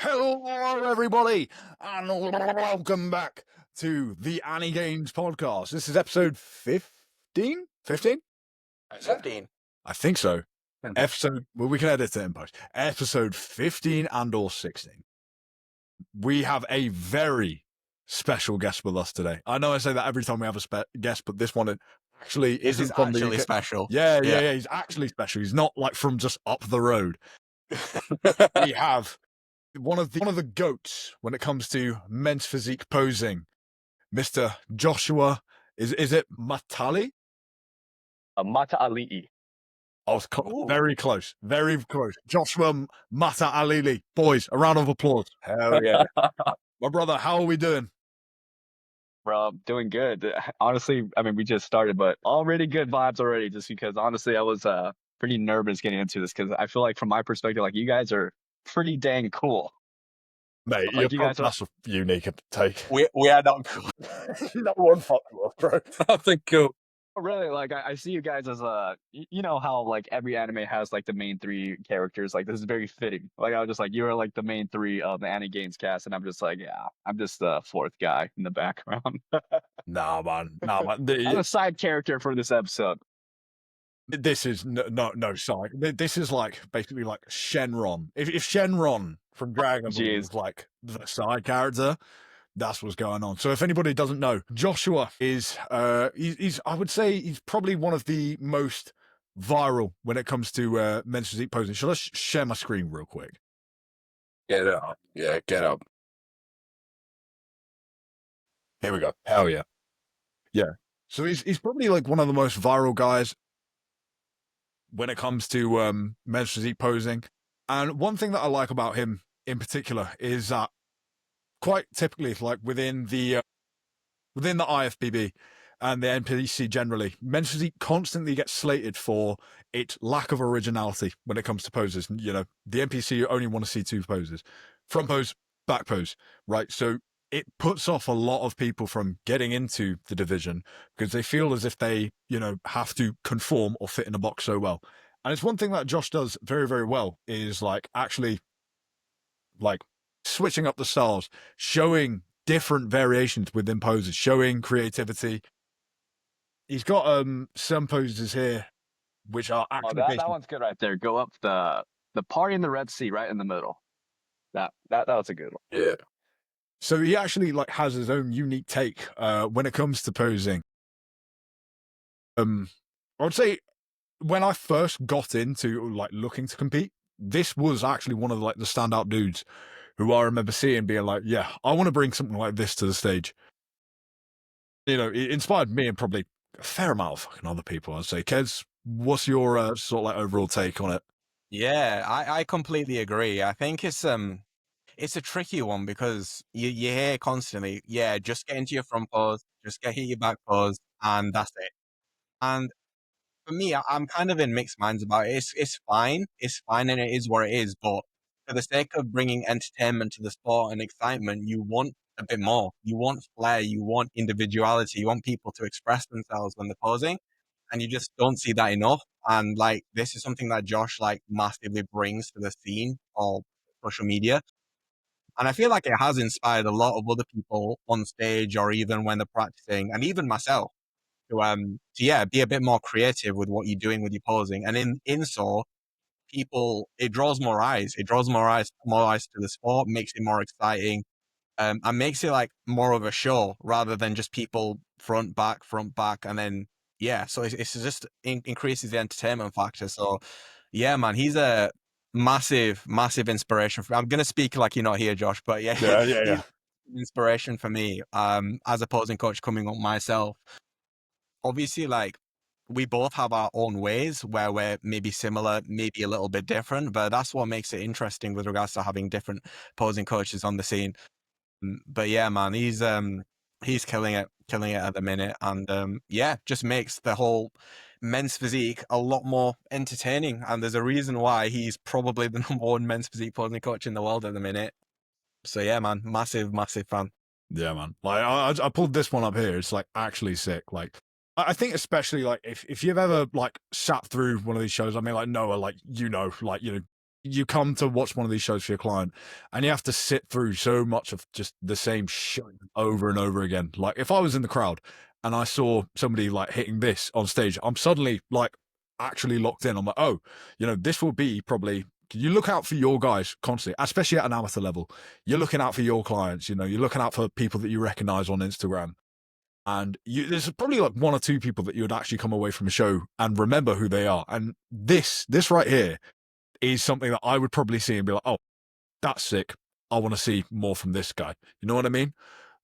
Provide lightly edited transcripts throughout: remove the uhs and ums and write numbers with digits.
Hello, everybody, and welcome back to the AniGains podcast. This is episode 15? 15? 15. I think so. Well, we can edit it in post. Episode 15 and or 16. We have a very special guest with us today. I know I say that every time we have a guest, but this one actually This is from actually the UK. special. Yeah. He's actually special. He's not like from just up the road. We have one of the goats when it comes to men's physique posing, Mr. Joshua. Is it Mataalii? Mataalii. I was very close. Joshua Mataalii. Boys, a round of applause. Hell yeah. My brother, how are we doing? Bro, doing good. Honestly, I mean, we just started, but already good vibes already, just because honestly, I was pretty nervous getting into this because I feel like from my perspective, like you guys are pretty dang cool. Mate, Like, you guys are... that's a unique take. We are not cool. No one popular, bro. I think cool. Really, like I see you guys as you know how like every anime has like the main three characters. Like this is very fitting. Like I was just like you are like the main three of the AniGains cast, and I'm just like I'm just the fourth guy in the background. Nah, man. I'm a side character for this episode. This is no side. This is like basically like Shenron. If Shenron from Dragon Ball is like the side character, that's what's going on. So if anybody doesn't know, Joshua is he's I would say he's probably one of the most viral when it comes to men's physique posing. Shall I share my screen real quick? Get up. Yeah, get up. Here we go. Hell yeah. Yeah. So he's probably like one of the most viral guys when it comes to men's physique posing. And one thing that I like about him in particular is that quite typically, like within the IFBB and the NPC generally, men's physique constantly gets slated for its lack of originality when it comes to poses. You know, the NPC only want to see two poses: front pose, back pose, right? So it puts off a lot of people from getting into the division because they feel as if they, you know, have to conform or fit in a box so well. And it's one thing that Josh does very, very well is like actually like switching up the styles, showing different variations within poses, showing creativity. He's got some poses here which are actually that one's good right there. Go up the party in the Red Sea right in the middle. That was a good one. Yeah. So he actually like has his own unique take when it comes to posing. I would say when I first got into like looking to compete, this was actually one of like the standout dudes who I remember seeing being like, yeah, I want to bring something like this to the stage. You know, it inspired me and probably a fair amount of fucking other people, I'd say. Kez, what's your sort of like overall take on it? Yeah, I completely agree. I think it's a tricky one because you hear constantly, yeah, just get into your front pose, just get hit your back pose, and that's it. And for me, I'm kind of in mixed minds about it. It's fine, and it is what it is. But for the sake of bringing entertainment to the sport and excitement, you want a bit more. You want flair, you want individuality, you want people to express themselves when they're posing, and you just don't see that enough. And like this is something that Josh like massively brings to the scene of social media. And I feel like it has inspired a lot of other people on stage or even when they're practicing, and even myself to be a bit more creative with what you're doing with your posing. And in so people, it draws more eyes. It draws more eyes to the sport, makes it more exciting, and makes it like more of a show rather than just people front back, and then so it's just increases the entertainment factor. So yeah, man, he's a massive inspiration for me. I'm gonna speak like you're not here, Josh, but yeah. Inspiration for me as a posing coach coming up myself. Obviously, like we both have our own ways where we're maybe similar, maybe a little bit different, but that's what makes it interesting with regards to having different posing coaches on the scene. But yeah, man, he's killing it at the minute, and just makes the whole men's physique a lot more entertaining. And there's a reason why he's probably the number one men's physique posing coach in the world at the minute. So yeah, man, massive fan. Yeah, man. Like I pulled this one up here. It's like actually sick. Like I think especially like if you've ever like sat through one of these shows, I mean like Noah, like you know, you come to watch one of these shows for your client and you have to sit through so much of just the same shit over and over again. Like if I was in the crowd and I saw somebody like hitting this on stage, I'm suddenly like actually locked in. I'm like, oh, you know, this will be probably, you look out for your guys constantly, especially at an amateur level. You're looking out for your clients, you know, you're looking out for people that you recognize on Instagram. And there's probably like one or two people that you would actually come away from a show and remember who they are. And this right here is something that I would probably see and be like, oh, that's sick. I want to see more from this guy. You know what I mean?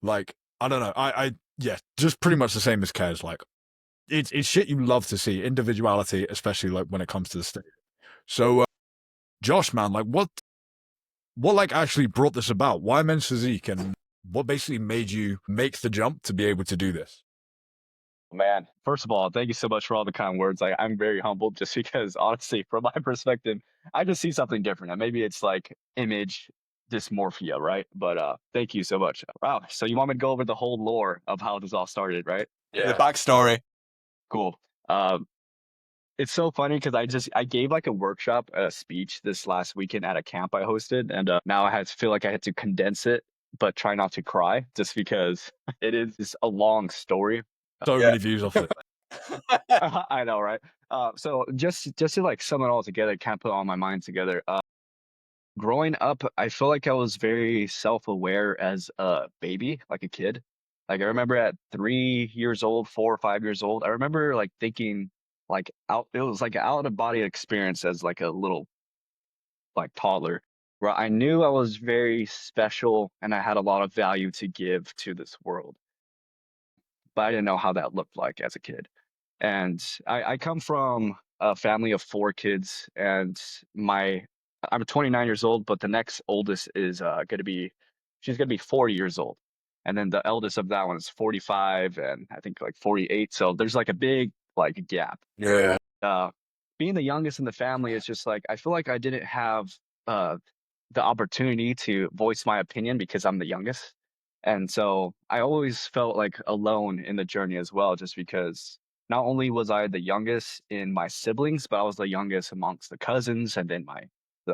Like, I don't know. Yeah, just pretty much the same as Kez. Like, it's shit you love to see, individuality, especially like when it comes to the stage. So, Josh, man, like, what like actually brought this about? Why men's physique, and what basically made you make the jump to be able to do this? Man, first of all, thank you so much for all the kind words. I'm very humbled just because honestly, from my perspective, I just see something different. And maybe it's like image dysmorphia, right? But thank you so much. Wow. So you want me to go over the whole lore of how this all started, right? The backstory. Cool. It's so funny because I gave like a workshop, a speech this last weekend at a camp I hosted, and now I feel like I had to condense it, but try not to cry, just because it is just a long story. So many views off it. I know, right? So just to like sum it all together, kind of put all my mind together. Growing up, I feel like I was very self-aware as a baby, like a kid. Like I remember at 3 years old, 4 or 5 years old, I remember like thinking like it was like an out of body experience as like a little like toddler, where I knew I was very special and I had a lot of value to give to this world, but I didn't know how that looked like as a kid. And I come from a family of 4 kids, and I'm 29 years old, but the next oldest is she's gonna be 40 years old, and then the eldest of that one is 45, and I think like 48. So there's like a big like gap. Yeah. Being the youngest in the family is just like I feel like I didn't have uh the opportunity to voice my opinion because I'm the youngest. And so I always felt like alone in the journey as well, just because not only was I the youngest in my siblings, but I was the youngest amongst the cousins and then like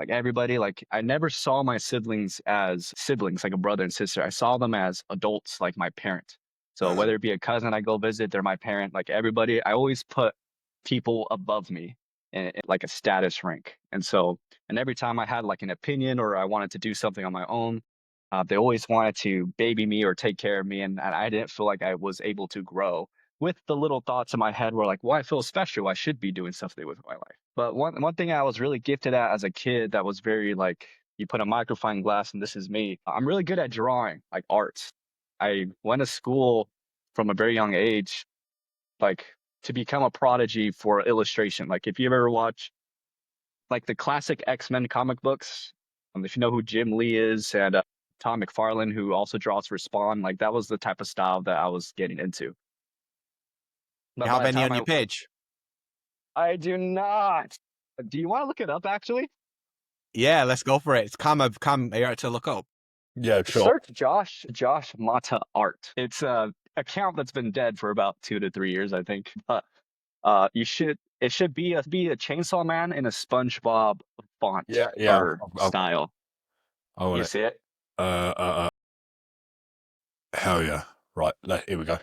everybody. Like I never saw my siblings as siblings, like a brother and sister. I saw them as adults, like my parent. So whether it be a cousin I go visit, they're my parent, like everybody, I always put people above me in like a status rank. And every time I had like an opinion or I wanted to do something on my own, they always wanted to baby me or take care of me, and I didn't feel like I was able to grow. With the little thoughts in my head were like, well, I feel special. I should be doing something with my life. But one thing I was really gifted at as a kid that was very like, you put a magnifying glass and this is me. I'm really good at drawing, like arts. I went to school from a very young age, like to become a prodigy for illustration. Like if you ever watch like the classic X-Men comic books, if you know who Jim Lee is, and Tom McFarlane, who also draws for Spawn, like that was the type of style that I was getting into. But You by have the any time on your page? I do not. Do you want to look it up actually? Yeah, let's go for it. It's Cam, you have to look up. Yeah, sure. Search Josh Mata Art. It's a account that's been dead for about 2 to 3 years, I think. But it should be a Chainsaw Man in a SpongeBob font Yeah. or style. I want You it. see it? Hell yeah. Right, here we go.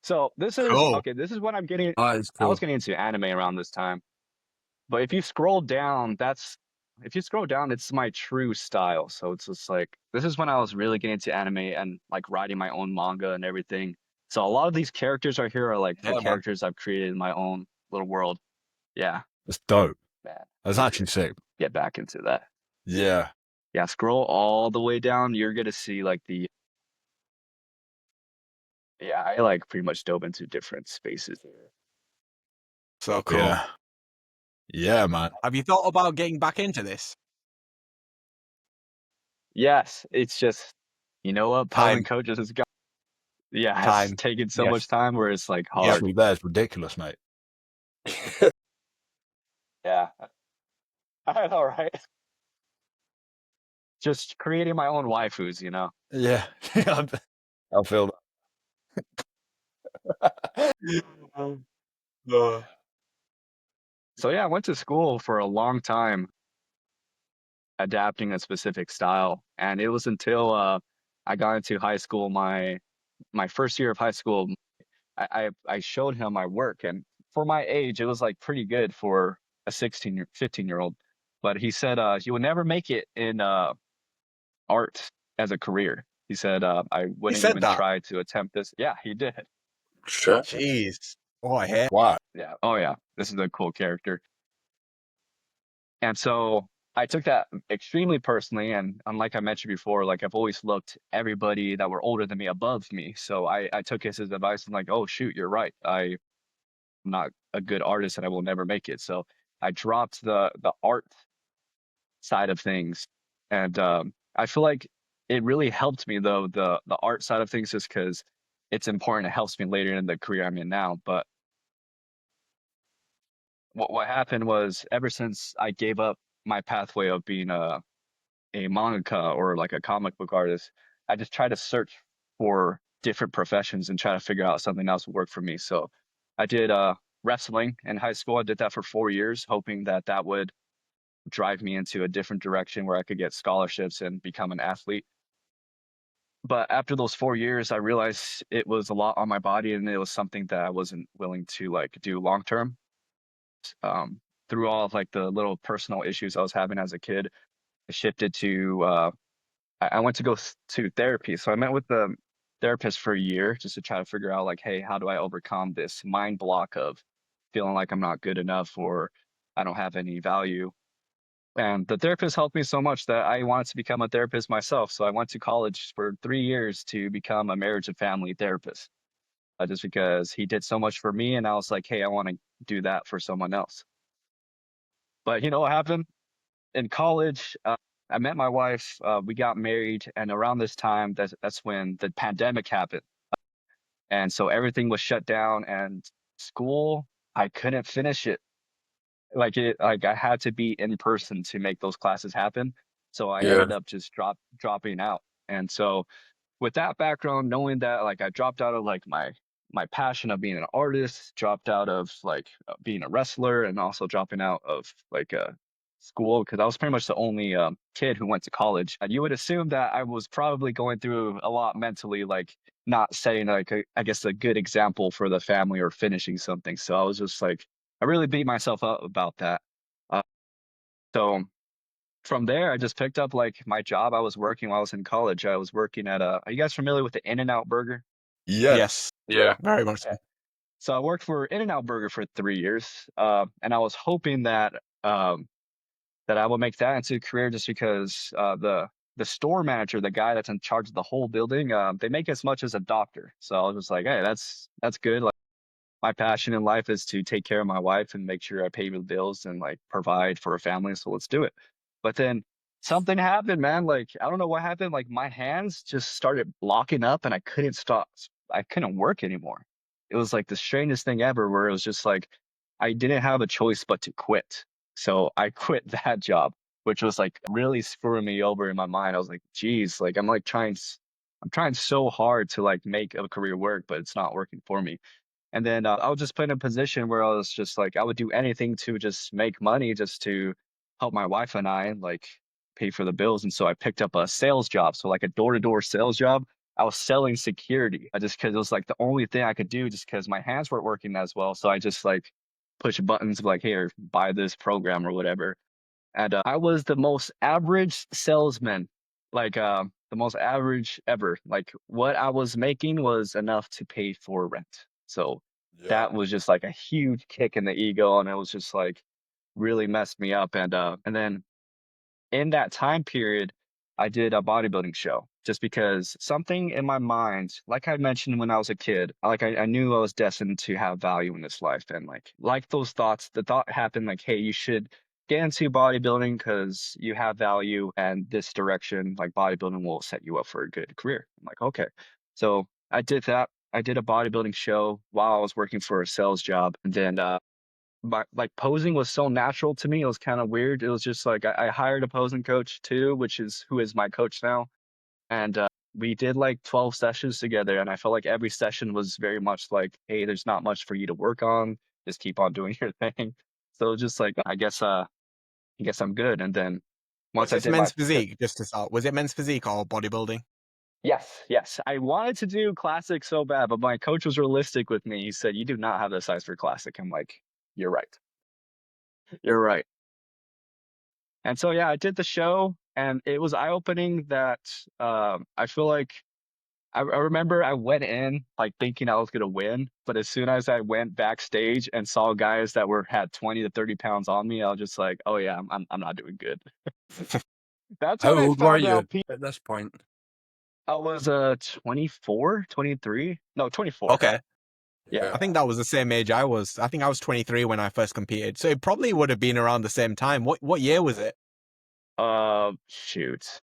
So this is Cool. okay. This is what I'm getting. That is I was getting into anime around this time, but if you scroll down, it's my true style. So it's just like this is when I was really getting into anime and like writing my own manga and everything. So a lot of these characters right here are like the characters I've created in my own little world. Yeah, It's dope. man. That's actually sick. Get back into that. Yeah. Yeah, scroll all the way down. You're gonna see like I like pretty much dove into different spaces there. So cool. Yeah. Yeah, man. Have you thought about getting back into this? Yes, it's just you know what, Time. Poland coaches has got. Yeah, Time. it's taken so Yes. much time where it's like hard. Actually, that's ridiculous, mate. Yeah. I know, right? Just creating my own waifus, you know? Yeah. I feel that. So yeah, I went to school for a long time. adapting a specific style. And it was until I got into high school, my first year of high school, I showed him my work, and for my age, it was like pretty good for a 15-year old. But he said you will never make it in art as a career. He said I He wouldn't said even that. try to attempt this. Yeah, he did. Shit. Jeez. Oh, I hear. Why? Yeah. Oh yeah, this is a cool character. And so I took that extremely personally. And unlike I mentioned before, like I've always looked everybody that were older than me above me. So I took his advice and like, oh shoot, you're right. I'm not a good artist and I will never make it. So I dropped the art side of things. And I feel like it really helped me though, the art side of things, just because it's important. It helps me later in the career I'm in now. But what happened was ever since I gave up my pathway of being a mangaka or like a comic book artist, I just try to search for different professions and try to figure out something else would work for me. So I did wrestling in high school. I did that for 4 years, hoping that that would drive me into a different direction where I could get scholarships and become an athlete. But after those 4 years, I realized it was a lot on my body and it was something that I wasn't willing to like do long term. Um, through all of like the little personal issues I was having as a kid, I shifted to I went to go to therapy. So I met with the therapist for a year just to try to figure out like, hey, how do I overcome this mind block of feeling like I'm not good enough or I don't have any value. And the therapist helped me so much that I wanted to become a therapist myself. So I went to college for 3 years to become a marriage and family therapist, just because he did so much for me. And I was like, hey, I want to do that for someone else. But you know what happened? In college, I met my wife. We got married, and around this time, that's when the pandemic happened, and so everything was shut down. And school, I couldn't finish it. Like I had to be in person to make those classes happen. So I Yeah. ended up just dropping out. And so with that background, knowing that like I dropped out of like my passion of being an artist, dropped out of like being a wrestler, and also dropping out of like school because I was pretty much the only kid who went to college. And you would assume that I was probably going through a lot mentally, like not setting like I guess a good example for the family or finishing something. So I was just like I really beat myself up about that. Uh, so from there, I just picked up like my job I was working while I was in college. I was working at are you guys familiar with the In-N-Out Burger? Yes. Yes. Yeah. Very much so. Okay. So I worked for In-N-Out Burger for 3 years, and I was hoping that that I will make that into a career just because the store manager, the guy that's in charge of the whole building, they make as much as a doctor. So I was just like, hey, that's good. Like my passion in life is to take care of my wife and make sure I pay the bills and like provide for a family. So let's do it. But then something happened, man. Like I don't know what happened. Like my hands just started blocking up and I couldn't stop. I couldn't work anymore. It was like the strangest thing ever where it was just like I didn't have a choice but to quit. So I quit that job, which was like really screwing me over in my mind. I was like, geez, like I'm like I'm trying so hard to like make a career work, but it's not working for me. And then I was just put in a position where I was just like, I would do anything to just make money, just to help my wife and I like pay for the bills. And so I picked up a sales job. So like a door-to-door sales job. I was selling security just because it was like the only thing I could do just because my hands weren't working as well. So I just like push buttons like, here, buy this program or whatever. And I was the most average salesman, like the most average ever. Like what I was making was enough to pay for rent. So Yeah. that was just like a huge kick in the ego, and it was just like really messed me up. And then in that time period, I did a bodybuilding show just because something in my mind, like I mentioned when I was a kid, I knew I was destined to have value in this life. And like those thoughts, the thought happened like, hey, you should get into bodybuilding because you have value and this direction, like bodybuilding will set you up for a good career. I'm like, okay. So I did that. I did a bodybuilding show while I was working for a sales job. And then like posing was so natural to me. It was kind of weird. It was just like I hired a posing coach too, which is who is my coach now. And we did like 12 sessions together. And I felt like every session was very much like, hey, there's not much for you to work on. Just keep on doing your thing. So just like I guess I'm good. And then Was Once I this did my men's physique? Just to start, was it men's physique or bodybuilding? yes. I wanted to do classic so bad, but my coach was realistic with me. He said, "You do not have the size for classic." I'm like, "You're right. You're right." And so yeah, I did the show, and it was eye opening that I feel like I remember I went in like thinking I was gonna win, but as soon as I went backstage and saw guys that were had 20 to 30 pounds on me, I was just like, "Oh yeah, I'm not doing good." That's How when I old were found you out at this point? I was 24, 23. No, 24. Okay. Yeah. I think that was the same age I was. I think I was 23 when I first competed. So it probably would have been around the same time. What year was it? Shoot.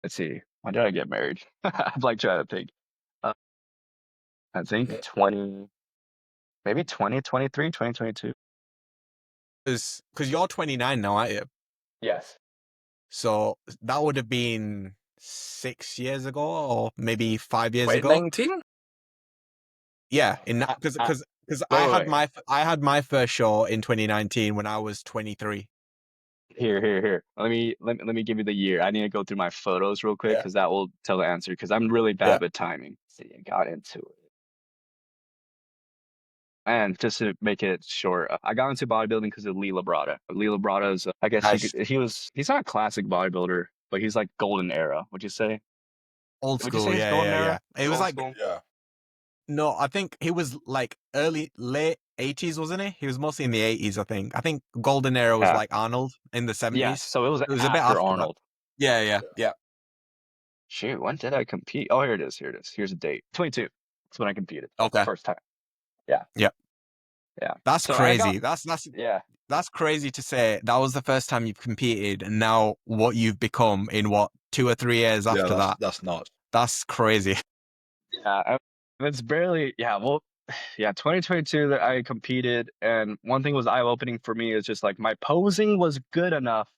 Let's see. When did I get married? I'm like trying to think. Uh, I think 20, maybe 2023, 2022. Because you're 29 now, aren't you? Yes. So that would have been 6 years ago, or maybe 5 years Wait, ago. 19? Yeah, I, because wait, wait, wait. I had my first show in 2019 when I was 23. Here. Let me give you the year. I need to go through my photos real quick Yeah. because that will tell the answer. Because I'm really Yeah. bad with timing. See, I got into it. And just to make it short, I got into bodybuilding because of Lee Labrada. Lee Labrada is, I guess Nice. he's not a classic bodybuilder, but he's like golden era. Would you say? Old Would you school, say he's golden era? It was Old like, school? Yeah. no, I think he was like late 80s, wasn't he? He was mostly in the 80s, I think. I think Golden Era was Yeah. like Arnold in the 70s. Yes. So it was It was a bit after after that. Arnold. Yeah. Shoot, when did I compete? Oh, here it is. Here's a date. 22. That's when I competed. Okay. First time. Yeah. Yep. Yeah. That's So I crazy. got, That's yeah. that's crazy to say. That was the first time you've competed, and now what you've become in what 2 or 3 years after that. That's nuts. That's crazy. Yeah. It's barely, yeah. Well, yeah, 2022 that I competed, and one thing was eye-opening for me is just like my posing was good enough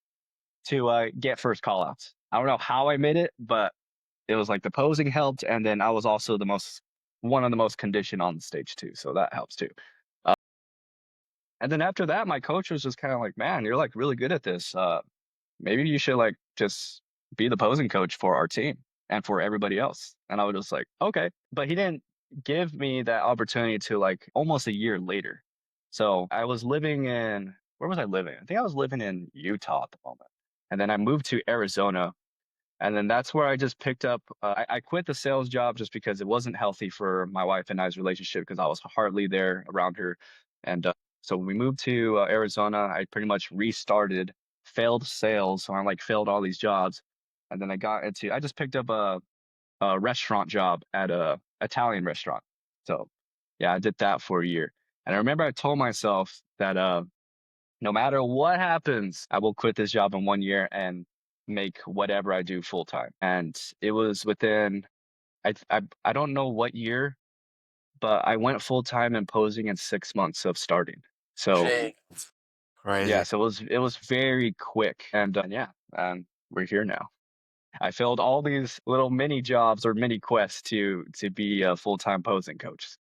to get first call-outs. I don't know how I made it, but it was like the posing helped, and then I was also one of the most conditioned on the stage too, so that helps too. And then after that, my coach was just kind of like, "Man, you're like really good at this. Maybe you should like just be the posing coach for our team and for everybody else." And I was just like, "Okay," but he didn't give me that opportunity to like almost a year later. So I was living in where was I living? I think I was living in Utah at the moment, and then I moved to Arizona, and then that's where I just picked up. I quit the sales job just because it wasn't healthy for my wife and I's relationship because I was hardly there around her. And so when we moved to Arizona, I pretty much restarted, failed sales. So I like failed all these jobs. And then I just picked up a restaurant job at a Italian restaurant. So yeah, I did that for a year. And I remember I told myself that no matter what happens, I will quit this job in 1 year and make whatever I do full time. And it was within I don't know what year, but I went full time in posing in 6 months of starting. So Shit. yeah, Crazy. so it was very quick, and yeah, we're here now. I filled all these little mini jobs or mini quests to be a full time posing coach.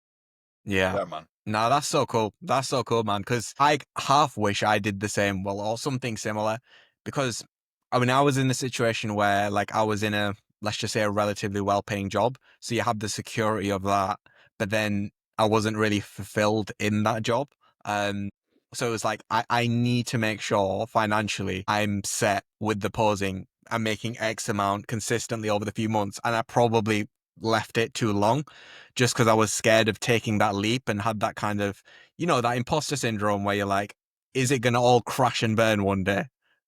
Yeah. Yeah, man. No, that's so cool. That's so cool, man. Because I half wish I did the same, well, or something similar. Because I mean, I was in a situation where, like, I was in let's just say, a relatively well-paying job. So you have the security of that, but then I wasn't really fulfilled in that job. So it was like I need to make sure financially I'm set with the posing. I'm making X amount consistently over the few months, and I probably left it too long just because I was scared of taking that leap and had that kind of, that imposter syndrome where you're like, is it going to all crash and burn one day?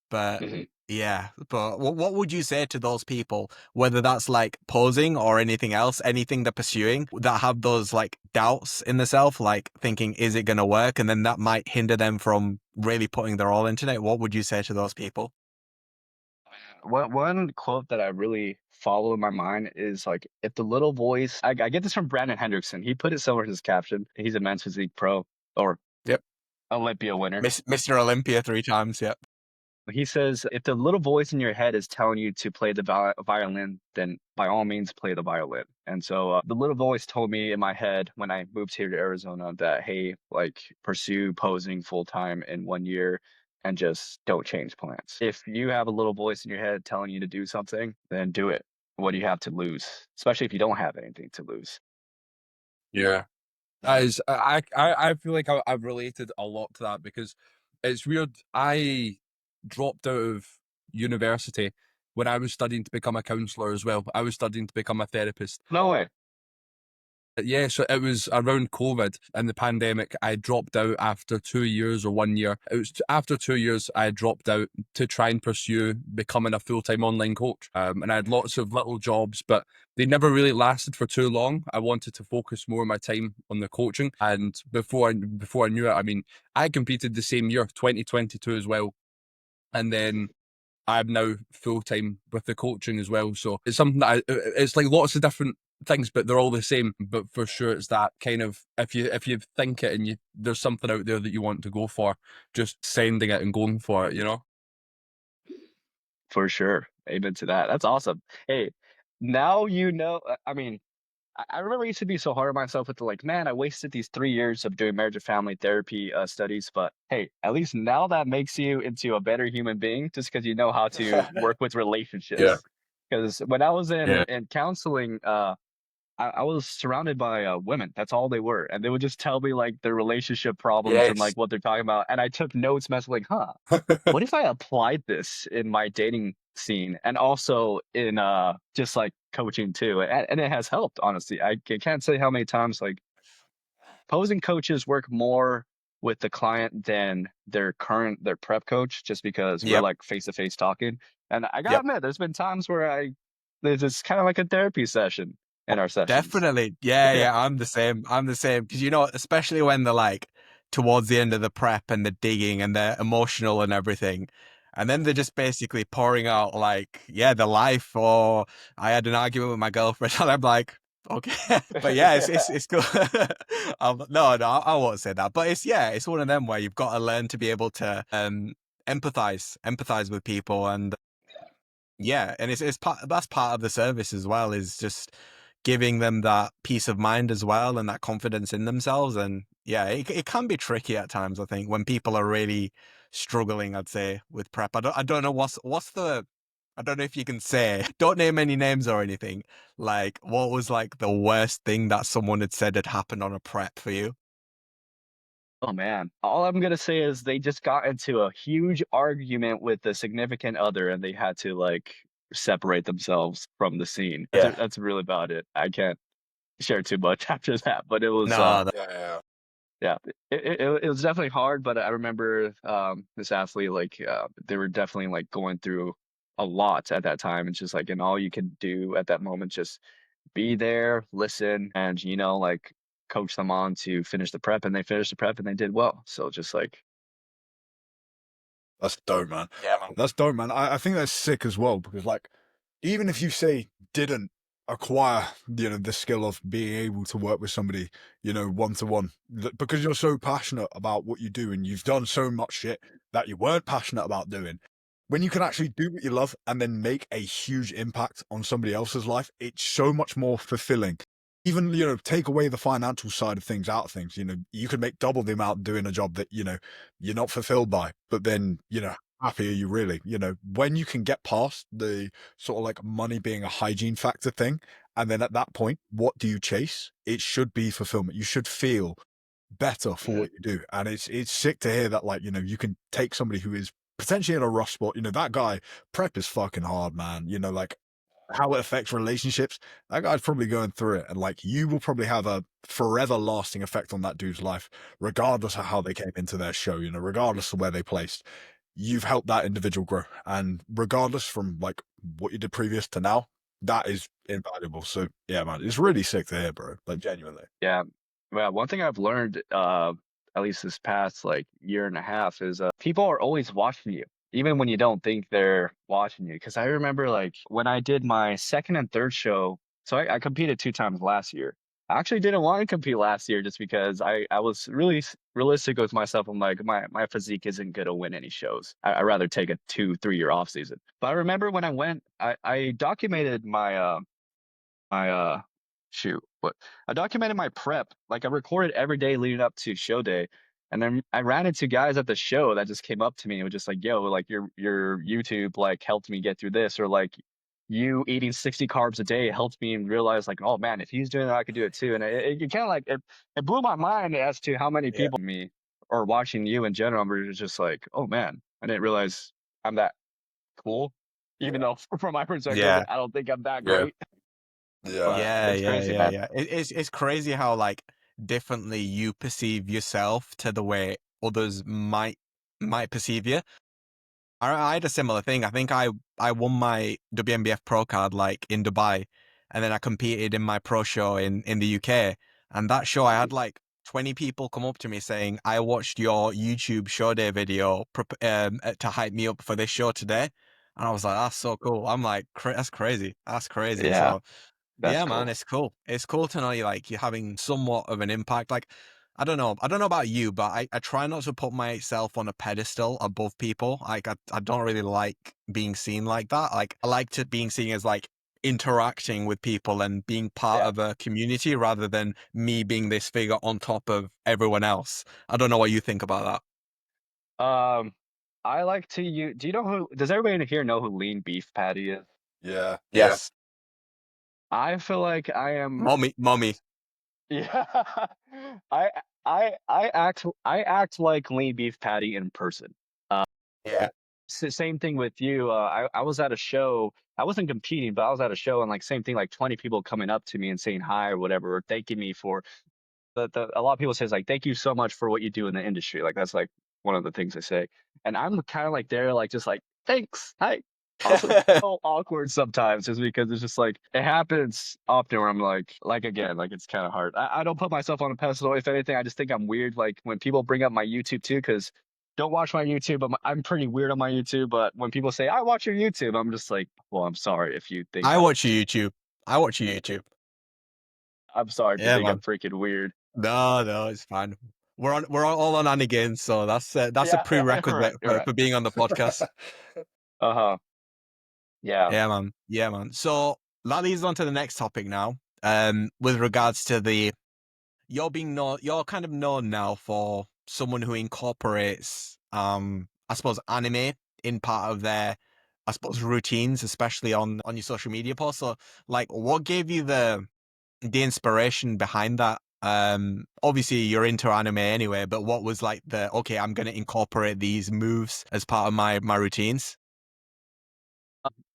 But Mhm. yeah, but what would you say to those people, whether that's like posing or anything else, anything they're pursuing that have those like doubts in the self, like thinking, is it going to work? And then that might hinder them from really putting their all into it. What would you say to those people? One quote that I really follow in my mind is like, if the little voice, I get this from Brandon Hendrickson. He put it somewhere in his caption. He's a men's physique pro or Yep. Olympia winner. Mr. Olympia 3 times. Yep. He says, if the little voice in your head is telling you to play the violin, then by all means play the violin. And so the little voice told me in my head when I moved here to Arizona that, hey, like pursue posing full time in 1 year and just don't change plans. If you have a little voice in your head telling you to do something, then do it. What do you have to lose? Especially if you don't have anything to lose. Yeah. I feel like I've related a lot to that because it's weird. I dropped out of university when I was studying to become a counselor as well. I was studying to become a therapist. No way. Yeah, so it was around COVID and the pandemic. I dropped out after 2 years or 1 year. It was after 2 years I dropped out to try and pursue becoming a full-time online coach. And I had lots of little jobs, but they never really lasted for too long. I wanted to focus more of my time on the coaching. And before I knew it, I mean, I competed the same year, 2022 as well. And then I'm now full time with the coaching as well. So it's something that it's like lots of different things, but they're all the same. But for sure, it's that kind of if you think it and there's something out there that you want to go for, just sending it and going for it. You know. For sure. Amen to that. That's awesome. Hey, now you know. I mean, I remember I used to be so hard on myself with the like, man, I wasted these 3 years of doing marriage and family therapy studies. But hey, at least now that makes you into a better human being just because you know how to work with Yeah. relationships. Because when I was Yeah. in counseling, I was surrounded by women. That's all they were, and they would just tell me like their relationship problems and Yes. like what they're talking about. And I took notes, mess like, huh, what if I applied this in my dating scene and also in just like coaching too? And it has helped, honestly. Can't say how many times like opposing coaches work more with the client than their prep coach just because we're Yep. like face to face talking. And I gotta Yep. admit, there's been times where there's this kind of like a therapy session in our sessions. Definitely. Yeah, Yeah. yeah, I'm the same. I'm the same. Because, you know, especially when they're like towards the end of the prep and the digging and they're emotional and everything. And then they're just basically pouring out like, yeah, the life or I had an argument with my girlfriend and I'm like, okay. But yeah, it's cool. No, I won't say that. But it's one of them where you've got to learn to be able to empathize with people and yeah, and it's part that's part of the service as well, is just giving them that peace of mind as well and that confidence in themselves. And yeah, it can be tricky at times, I think, when people are really struggling, I'd say, with prep. I don't know what's the I don't know if you can say, don't name any names or anything. Like, what was like the worst thing that someone had said had happened on a prep for you? Oh man. All I'm gonna say is they just got into a huge argument with the significant other and they had to like separate themselves from the scene. Yeah. That's really about it. I can't share too much after that, but it was No, Yeah. yeah, it was definitely hard, but I remember this athlete like they were definitely like going through a lot at that time. It's just like and all you can do at that moment just be there, listen, and like coach them on to finish the prep, and they finished the prep and they did well. So just like That's dope, man. Yeah, man. That's dope, man. I think that's sick as well because, like, even if you say didn't acquire, the skill of being able to work with somebody, one to one, because you're so passionate about what you do and you've done so much shit that you weren't passionate about doing. When you can actually do what you love and then make a huge impact on somebody else's life, it's so much more fulfilling. Even, take away the financial side of things out of things, you could make double the amount doing a job that, you're not fulfilled by, but then, happy are you really, when you can get past the sort of like money being a hygiene factor thing. And then at that point, what do you chase? It should be fulfillment. You should feel better for what you do. And it's sick to hear that, like, you can take somebody who is potentially in a rough spot, that guy prep is fucking hard, man. Like how it affects relationships, that guy's probably going through it. And like you will probably have a forever lasting effect on that dude's life, regardless of how they came into their show, regardless of where they placed. You've helped that individual grow. And regardless from like what you did previous to now, that is invaluable. So yeah, man, it's really sick to hear, bro. Like genuinely. yeah. Well, one thing I've learned, at least this past like year and a half, is people are always watching you, even when you don't think they're watching you. Because I remember like when I did my second and third show, so I competed 2 times last year. I actually didn't want to compete last year just because I was really realistic with myself. I'm like, my physique isn't gonna win any shows. I'd rather take a 2, 3 year off season. But I remember when I went, I documented my shoot what I documented my prep. Like I recorded every day leading up to show day, And then I ran into guys at the show that just came up to me and were just like, yo, like your YouTube like helped me get through this, or like you eating 60 carbs a day helped me realize like, oh man, if he's doing it, I could do it too. And it kind of like it blew my mind as to how many Yeah. people me or watching you in general were just like, oh man, I didn't realize I'm that cool. Even though from my perspective, Yeah. I don't think I'm that Yeah. great. Yeah. But Yeah, it's yeah, crazy, yeah, man. yeah. It's crazy how like differently you perceive yourself to the way others might perceive you. I had a similar thing. I think I won my WNBF pro card like in Dubai, and then I competed in my pro show in the UK. And that show, I had like 20 people come up to me saying, "I watched your YouTube show day video to hype me up for this show today." And I was like, "That's so cool." I'm like, "That's crazy. That's crazy." Yeah, So that's yeah, man, cool. it's cool. It's cool to know you're having somewhat of an impact. Like, I don't know about you, but I try not to put myself on a pedestal above people. Like, I don't really like being seen like that. Like, I like to being seen as like interacting with people and being part Yeah. of a community rather than me being this figure on top of everyone else. I don't know what you think about that. I like to use. Do you know who? Does everybody in here know who Lean Beef Patty is? Yeah. Yes, I feel like I am. mommy. Yeah. I I act like Lean Beef Patty in person. Yeah, Same thing with you. I was at a show. I wasn't competing, but I was at a show, and like same thing, like 20 people coming up to me and saying hi or whatever, or thanking me for a lot of people says like thank you so much for what you do in the industry. Like that's like one of the things they say. And I'm kind of like there, like just like thanks, hi. Also so awkward sometimes just because it's just like it happens often where I'm like again, like it's kind of hard. I don't put myself on a pedestal. If anything, I just think I'm weird. Like when people bring up my YouTube too, because don't watch my YouTube, but I'm pretty weird on my YouTube. But when people say I watch your YouTube, I'm just like, well, I'm sorry if you think I watch your YouTube. I watch your YouTube. I'm sorry if you Yeah, think I'm man. freaking weird. No, it's fine. We're all on AniGains, so that's a Yeah, right, prerequisite right. for being on the podcast. Uh-huh. Yeah. Yeah, man. So that leads on to the next topic now. With regards to you're kind of known now for someone who incorporates, I suppose, anime in part of their, I suppose, routines, especially on your social media posts. So, like, what gave you the inspiration behind that? Obviously you're into anime anyway, but what was like okay, I'm going to incorporate these moves as part of my routines?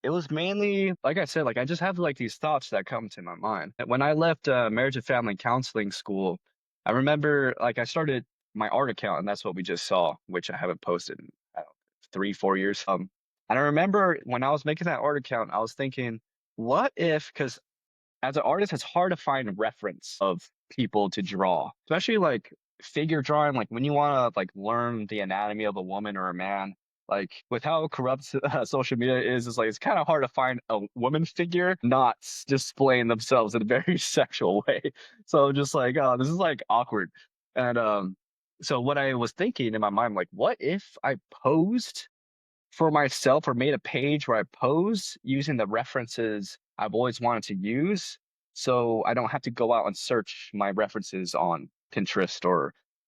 It was mainly, like I said, like I just have like these thoughts that come to my mind. When I left marriage and family counseling school, I remember like I started my art account, and that's what we just saw, which I haven't posted in I don't know, 3, 4 years. And I remember when I was making that art account, I was thinking, what if, because as an artist, it's hard to find reference of people to draw, especially like figure drawing. Like when you want to like learn the anatomy of a woman or a man, like with how corrupt social media is, it's like it's kind of hard to find a woman figure not displaying themselves in a very sexual way. So just like, oh, this is like awkward. And so what I was thinking in my mind, like, what if I posed for myself or made a page where I pose using the references I've always wanted to use, so I don't have to go out and search my references on Pinterest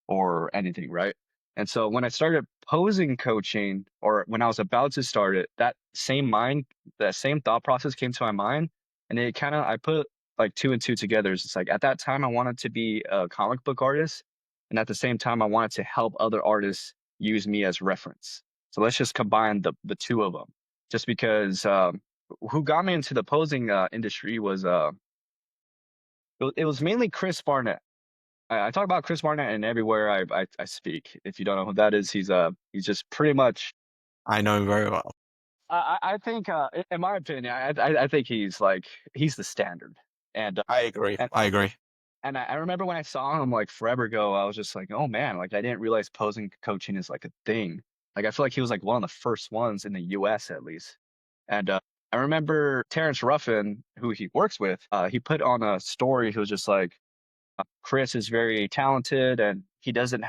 or anything, right? And so when I started posing coaching, or when I was about to start it, that same thought process came to my mind, and it kind of I put like two and two together. It's like at that time I wanted to be a comic book artist, and at the same time I wanted to help other artists use me as reference. So let's just combine the two of them. Just because who got me into the posing industry was it was mainly Chris Barnett. I talk about Chris Barnett and everywhere I speak. If you don't know who that is, he's just pretty much. I know him very well. I think in my opinion, I think he's the standard. And I agree. and I agree. and I remember when I saw him like forever ago, I was just like, oh man, like I didn't realize posing coaching is like a thing. Like I feel like he was like one of the first ones in the US at least. And I remember Terrence Ruffin, who he works with, he put on a story. He was just like, Chris is very talented, and he doesn't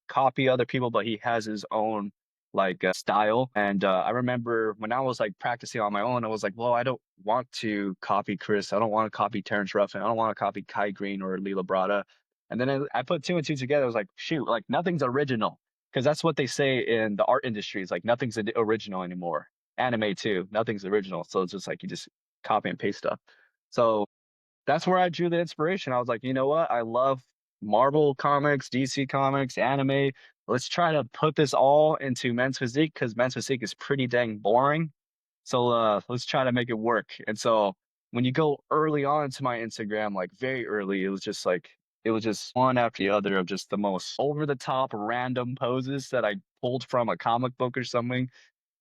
copy other people, but he has his own like style. And I remember when I was like practicing on my own, I was like, well, I don't want to copy Chris. I don't want to copy Terrence Ruffin. I don't want to copy Kai Green or Lila Brada. And then I put two and two together. I was like, shoot, like nothing's original. Because that's what they say in the art industry. It's like nothing's original anymore. Anime too, nothing's original. So it's just like you just copy and paste stuff. So that's where I drew the inspiration. I was like, you know what? I love Marvel comics, DC comics, anime. Let's try to put this all into men's physique because men's physique is pretty dang boring. So let's try to make it work. And so when you go early on into my Instagram, like very early, it was just one after the other of just the most over the top random poses that I pulled from a comic book or something.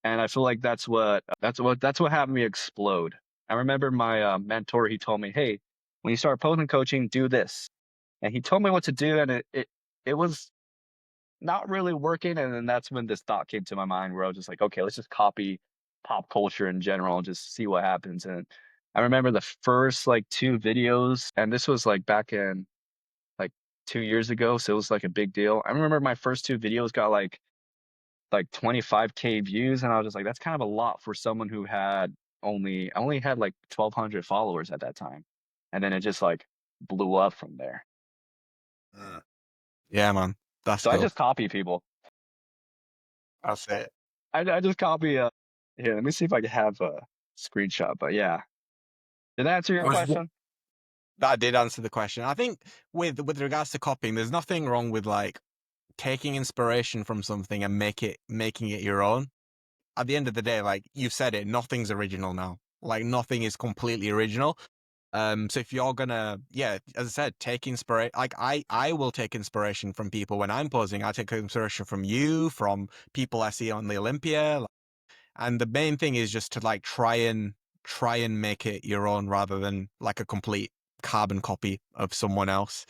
And I feel like that's what had me explode. I remember my mentor, he told me, hey, when you start posing coaching, do this. And he told me what to do, and it was not really working. And then that's when this thought came to my mind where I was just like, okay, let's just copy pop culture in general and just see what happens. And I remember the first like two videos, and this was like back in like 2 years ago. So it was like a big deal. I remember my first two videos got like 25K views, and I was just like, that's kind of a lot for someone who had I only had like 1,200 followers at that time. And then it just like blew up from there. Yeah, man. That's So cool. I just copy people. That's it. I just copy here, let me see if I can have a screenshot. But yeah. Did that answer your question? That did answer the question. I think with regards to copying, there's nothing wrong with like taking inspiration from something and making it your own. At the end of the day, like you've said it, nothing's original now. Like nothing is completely original. So if you're gonna, yeah, as I said, take inspiration. Like I will take inspiration from people when I'm posing. I take inspiration from you, from people I see on the Olympia. And the main thing is just to like try and make it your own rather than like a complete carbon copy of someone else.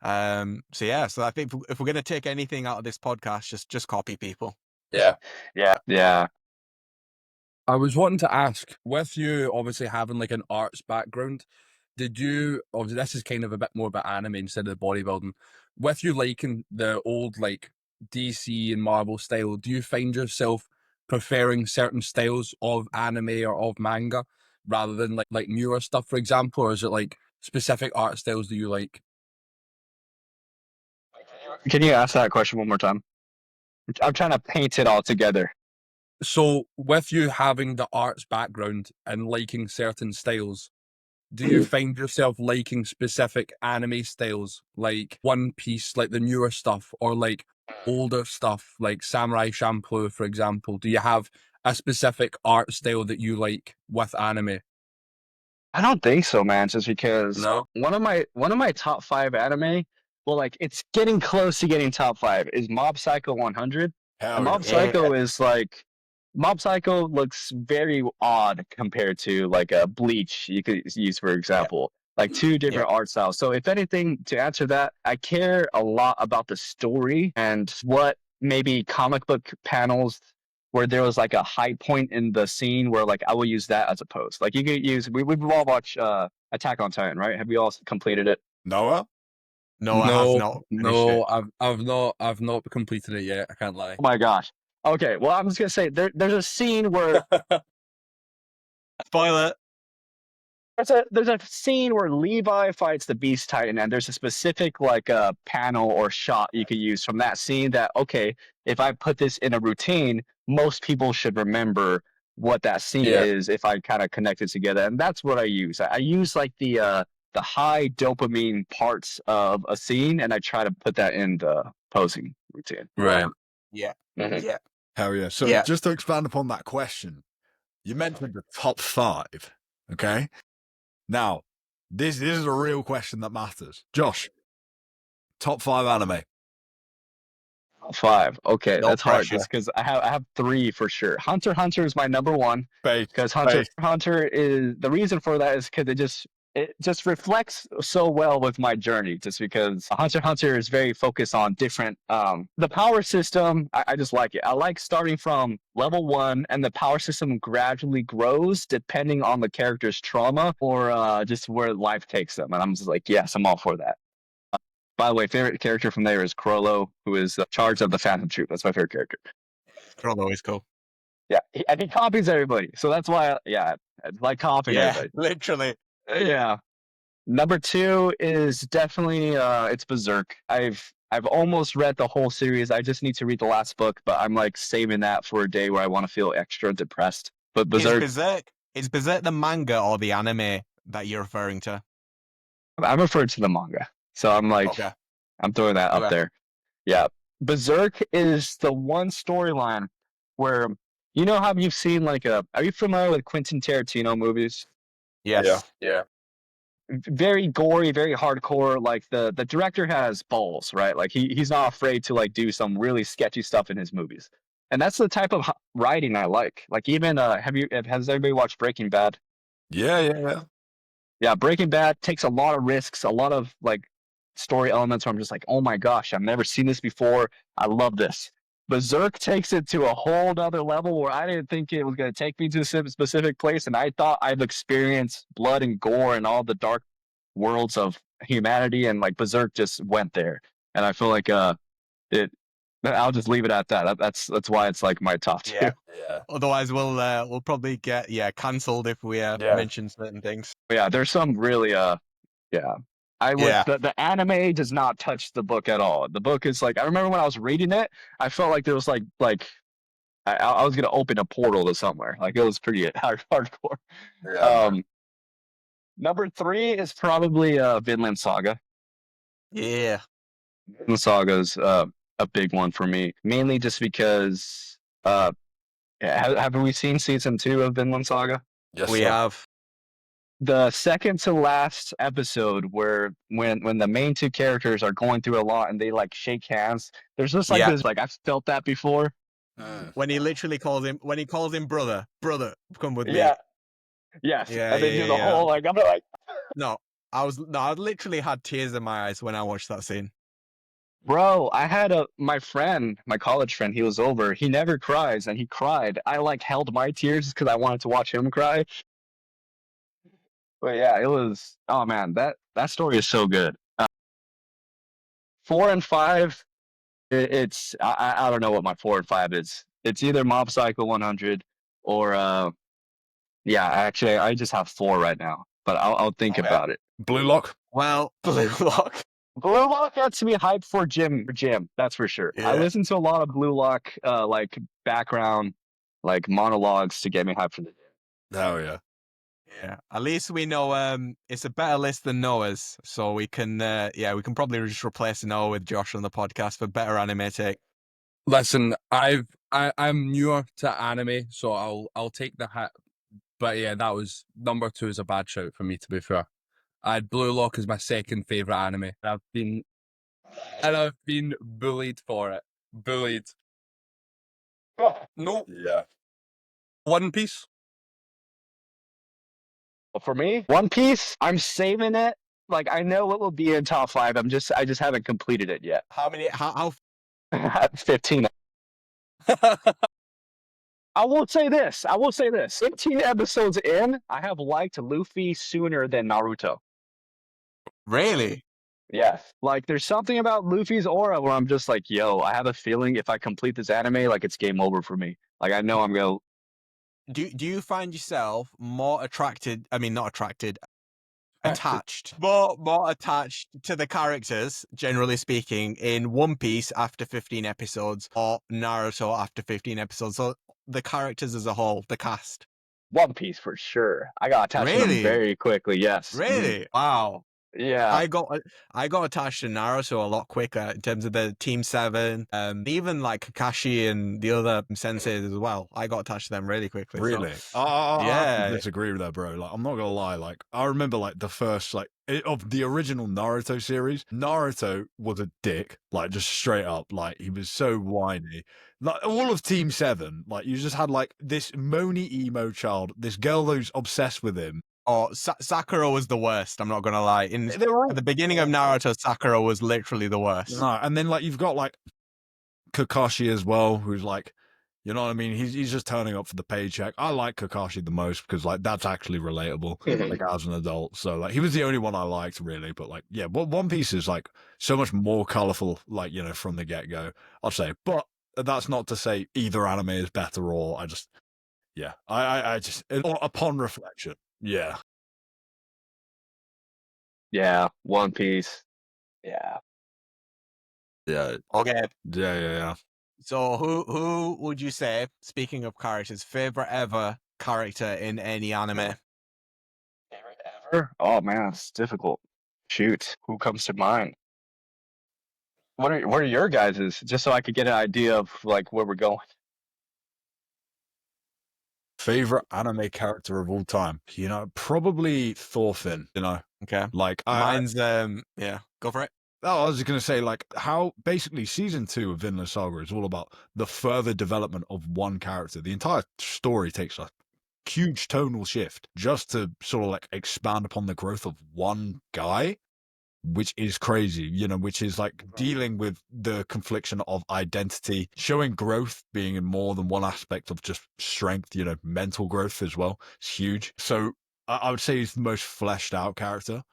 So yeah, so I think if we're gonna take anything out of this podcast, just copy people. Yeah. Yeah. I was wanting to ask, with you obviously having like an arts background, did you, obviously this is kind of a bit more about anime instead of bodybuilding, with you liking the old like DC and Marvel style, do you find yourself preferring certain styles of anime or of manga rather than like newer stuff, for example, or is it like specific art styles do you like? Can you ask that question one more time? I'm trying to paint it all together. So with you having the arts background and liking certain styles, do you find yourself liking specific anime styles, like One Piece, like the newer stuff, or like older stuff, like Samurai Champloo, for example? Do you have a specific art style that you like with anime? I don't think so, man. Just because No? one of my top 5 anime, well, like it's getting close to getting top 5, is Mob Psycho 100. And Hell Mob yeah. Psycho is like Mob Psycho looks very odd compared to like a Bleach you could use for example. Like two different art styles. So if anything, to answer that, I care a lot about the story and what maybe comic book panels where there was like a high point in the scene where like I will use that as a post. Like you could use we've all watched Attack on Titan, right? Have we all completed it? Noah? No, I have not finished it. I've not completed it yet. I can't lie. Oh my gosh. Okay, well I'm just gonna say there's a scene where Spoiler. there's a scene where Levi fights the Beast Titan, and there's a specific like panel or shot you could use from that scene that okay, if I put this in a routine, most people should remember what that scene is if I kind of connect it together, and that's what I use. I use like the high dopamine parts of a scene, and I try to put that in the posing routine. Right. Yeah. Mhm. Yeah. Hell yeah. So Yeah. just to expand upon that question, you mentioned the top 5, okay? Now, this is a real question that matters. Josh, top 5 anime. 5. Okay, No that's hard pressure. just because I have 3 for sure. Hunter x Hunter is my number 1 Base. because Hunter is the reason for that is because it just reflects so well with my journey. Just because Hunter x Hunter is very focused on different the power system. I just like it. I like starting from level 1 and the power system gradually grows depending on the character's trauma or just where life takes them. And I'm just like, yes, I'm all for that. By the way, favorite character from there is Crollo, who is in charge of the Phantom Troop. That's my favorite character. Crollo is cool. Yeah, and he copies everybody, so that's why. I like copying Yeah, everybody. literally. Yeah. Number 2 is definitely it's Berserk. I've almost read the whole series. I just need to read the last book, but I'm like saving that for a day where I want to feel extra depressed. But Berserk, Is Berserk the manga or the anime that you're referring to? I'm referring to the manga. So I'm like, Okay. I'm throwing that up Okay. there. Yeah. Berserk is the one storyline where, you know how you've seen like are you familiar with Quentin Tarantino movies? Yes. Yeah. Very gory, very hardcore. Like the director has balls, right? Like he's not afraid to like do some really sketchy stuff in his movies. And that's the type of writing I like. Like even has anybody watched Breaking Bad? Yeah. Yeah, Breaking Bad takes a lot of risks, a lot of like story elements where I'm just like, oh my gosh, I've never seen this before. I love this. Berserk takes it to a whole other level where I didn't think it was going to take me to a specific place. And I thought I've experienced blood and gore and all the dark worlds of humanity. And like Berserk just went there. And I feel like it, I'll just leave it at that. That's why it's like my top 2. Yeah. Otherwise, we'll probably get cancelled if we mention certain things. But yeah, there's some really yeah. I would Yeah. the anime does not touch the book at all. The book is like I remember when I was reading it, I felt like there was like I was gonna open a portal to somewhere. Like it was pretty hardcore. Number 3 is probably Vinland Saga. Yeah. Vinland Saga is a big one for me, mainly just because haven't we seen season 2 of Vinland Saga? Yes, We sir. have. The second to last episode where when the main 2 characters are going through a lot and they like shake hands, there's just like this like I've felt that before. When he literally calls him brother, come with me. Yeah. Yes. Yeah, And they do the whole like I'm like No, I literally had tears in my eyes when I watched that scene. bro, I had my friend, my college friend, he was over. He never cries and he cried. I like held my tears because I wanted to watch him cry. But yeah, it was oh man, that story is so good. 4 and 5 it's I don't know what my 4 and 5 is. It's either Mob Psycho 100 or yeah, actually I just have 4 right now, but I'll think about it. Blue Lock. Well, Blue Lock. Blue Lock has to be hyped for Jim, that's for sure. Yeah. I listen to a lot of Blue Lock like background like monologues to get me hyped for the gym. Oh yeah. Yeah, at least we know it's a better list than Noah's, so we can we can probably just replace Noah with Josh on the podcast for better anime take. Listen, I'm newer to anime, so I'll take the hat. But yeah, that was number 2 is a bad shout for me, to be fair. I had Blue Lock as my second favorite anime. I've been bullied for it. Bullied. No. Yeah. One Piece. For me, One Piece, I'm saving it. Like I know it will be in top 5. I just haven't completed it yet. How many? How 15. I will say this. 15 episodes in, I have liked Luffy sooner than Naruto. really? Yes. Like there's something about Luffy's aura where I'm just like, yo, I have a feeling if I complete this anime, like it's game over for me. Like I know I'm gonna Do you find yourself more attracted? I mean, not attracted, attached, more attached to the characters, generally speaking, in One Piece after 15 episodes, or Naruto after 15 episodes. So the characters as a whole, the cast. One Piece for sure. I got attached to them Really? very quickly. Yes. Really? Wow. Yeah. I got attached to Naruto a lot quicker in terms of the Team 7, even like Kakashi and the other senseis as well. I got attached to them really quickly. Really? So, I yeah. disagree with that, bro. Like, I'm not gonna lie. Like, I remember like the first of the original Naruto series. Naruto was a dick, like just straight up. Like he was so whiny. Like all of Team 7, like you just had like this moany emo child, this girl who's obsessed with him. Oh, Sakura was the worst. I'm not gonna lie. At the beginning of Naruto, Sakura was literally the worst. No, and then like you've got like Kakashi as well, who's like, you know what I mean? He's just turning up for the paycheck. I like Kakashi the most because like that's actually relatable, like as an adult. So like he was the only one I liked really, but like yeah, One Piece is like so much more colorful, like you know from the get go. I'll say, but that's not to say either anime is better or I just yeah, I just upon reflection, yeah. Yeah, One Piece. Yeah. Yeah, Okay. yeah. So who would you say, speaking of characters, favorite ever character in any anime? Favorite ever? Oh man, it's difficult. Shoot, who comes to mind? What are your guys's? Just so I could get an idea of like where we're going. Favorite anime character of all time? You know, probably Thorfinn. You know, Okay. like Mine's yeah, go for it. Oh, I was going to say, like, how basically season 2 of Vinland Saga is all about the further development of one character. The entire story takes a huge tonal shift just to sort of like expand upon the growth of one guy, which is crazy, you know, which is like dealing with the confliction of identity, showing growth being in more than one aspect of just strength, you know, mental growth as well. It's huge. So I would say he's the most fleshed out character,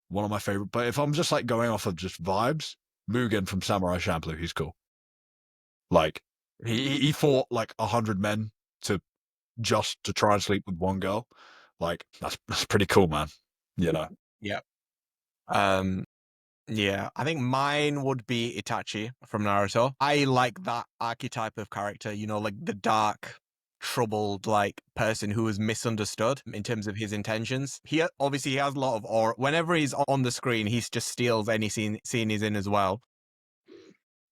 one of my favorite. But if I'm just like going off of just vibes, Mugen from Samurai Champloo, he's cool. Like he fought like 100 men to just to try and sleep with one girl. Like that's pretty cool, man. You know. Yeah. Yeah, I think mine would be Itachi from Naruto. I like that archetype of character, you know, like the dark, troubled, like person who is misunderstood in terms of his intentions. Obviously he has a lot of aura. Whenever he's on the screen, he just steals any scene he's in as well.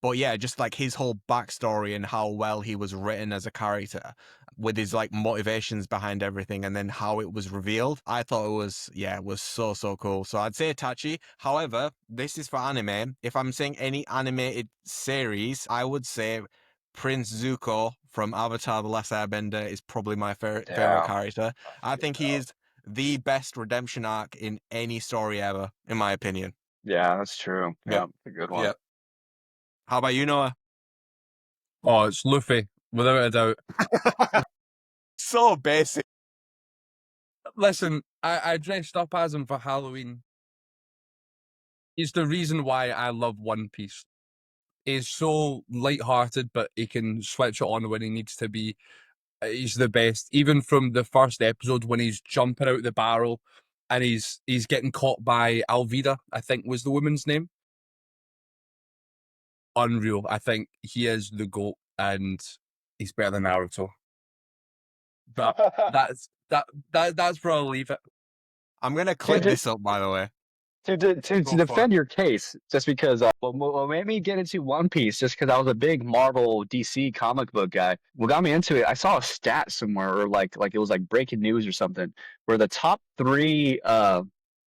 But yeah, just like his whole backstory and how well he was written as a character with his like motivations behind everything and then how it was revealed. I thought it was so cool. So I'd say Itachi. However, this is for anime. If I'm saying any animated series, I would say Prince Zuko from Avatar The Last Airbender is probably my favorite character. I think he is the best redemption arc in any story ever, in my opinion. Yeah, that's true. Yeah. Yeah, a good one. Yeah. How about you, Noah? Oh, it's Luffy, without a doubt. So basic. Listen, I dressed up as him for Halloween. He's the reason why I love One Piece. He's so light-hearted, but he can switch it on when he needs to be. He's the best. Even from the first episode when he's jumping out the barrel and he's getting caught by Alvida, I think was the woman's name. Unreal. I think he is the GOAT and he's better than Naruto. But that's where I'll leave it. I'm gonna clip this up, by the way. To defend your case, just because what made me get into One Piece, just because I was a big Marvel DC comic book guy. What got me into it, I saw a stat somewhere, or like it was like breaking news or something, where the top 3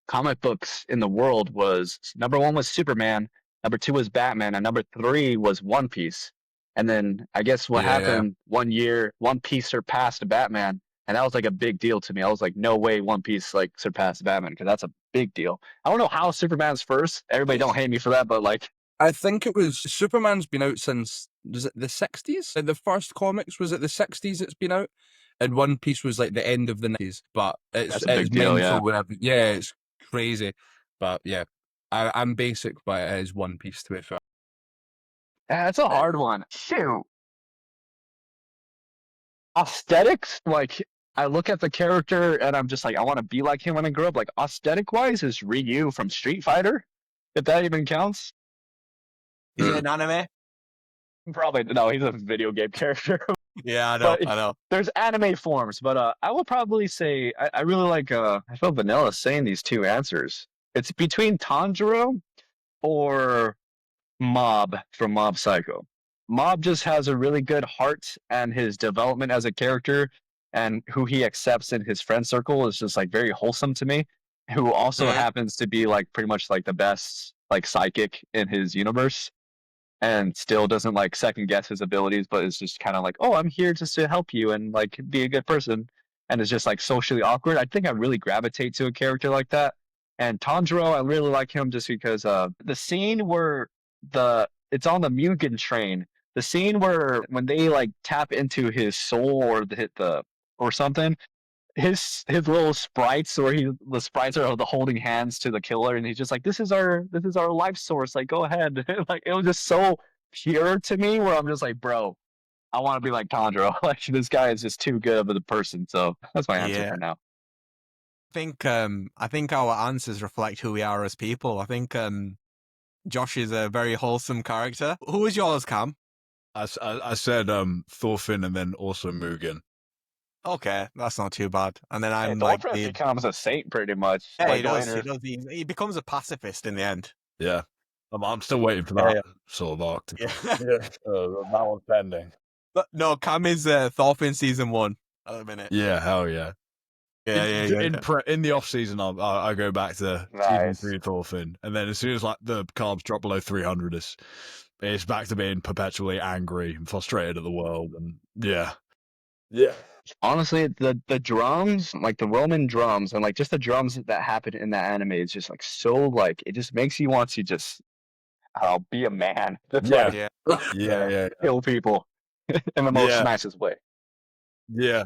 comic books in the world was number 1 was Superman, number 2 was Batman, and number 3 was One Piece. And then I guess what happened one year, One Piece surpassed Batman. And that was like a big deal to me. I was like, no way One Piece like surpassed Batman, because that's a big deal. I don't know how Superman's first. Everybody don't hate me for that, but like I think it was Superman's been out since, was it the 60s? The first comics was it the 60s it's been out? And One Piece was like the end of the 90s. But it's a big deal, mental yeah. whenever, yeah, it's crazy. But yeah, I'm basic, but it is One Piece to be fair. that's a hard one. Shoot. Aesthetics, like I look at the character and I'm just like, I want to be like him when I grow up. Like aesthetic wise is Ryu from Street Fighter, if that even counts. Is it an anime? Probably no, he's a video game character. Yeah, I know. But I know. there's anime forms, but I will probably say I really like I feel vanilla saying these 2 answers. It's between Tanjiro or Mob from Mob Psycho. Mob just has a really good heart, and his development as a character and who he accepts in his friend circle is just like very wholesome to me. Who also happens to be like pretty much like the best like psychic in his universe, and still doesn't like second guess his abilities, but is just kind of like, oh, I'm here just to help you and like be a good person, and is just like socially awkward. I think I really gravitate to a character like that. And Tanjiro, I really like him just because the scene where it's on the Mugen train, the scene where when they like tap into his soul or the or something, his little sprites, or the sprites are the holding hands to the killer, and he's just like, this is our life source, like go ahead. Like it was just so pure to me, where I'm just like, bro, I want to be like Tanjiro. Like this guy is just too good of a person. So that's my answer for now. I think our answers reflect who we are as people. I think Josh is a very wholesome character. Who was yours, Cam? I said Thorfinn and then also Mugen. Okay, that's not too bad. And then Hey, I'm like, Thorfinn becomes a saint pretty much. yeah, like he the does. later. He does. He becomes a pacifist in the end. Yeah. I'm still waiting for Yeah, that sort of arc to come. Yeah. That one's pending. But no, Cam is Thorfinn season 1 at the minute. Yeah, hell yeah. In the off season, I go back to season Nice. 3 Thorfinn, and then as soon as like the carbs drop below 300, it's back to being perpetually angry and frustrated at the world, and yeah. Honestly, the drums, like the Roman drums, and like just the drums that happen in that anime is just like so like it just makes you want to just be a man. Just like Yeah. kill people in the most Yeah. nicest way. Yeah.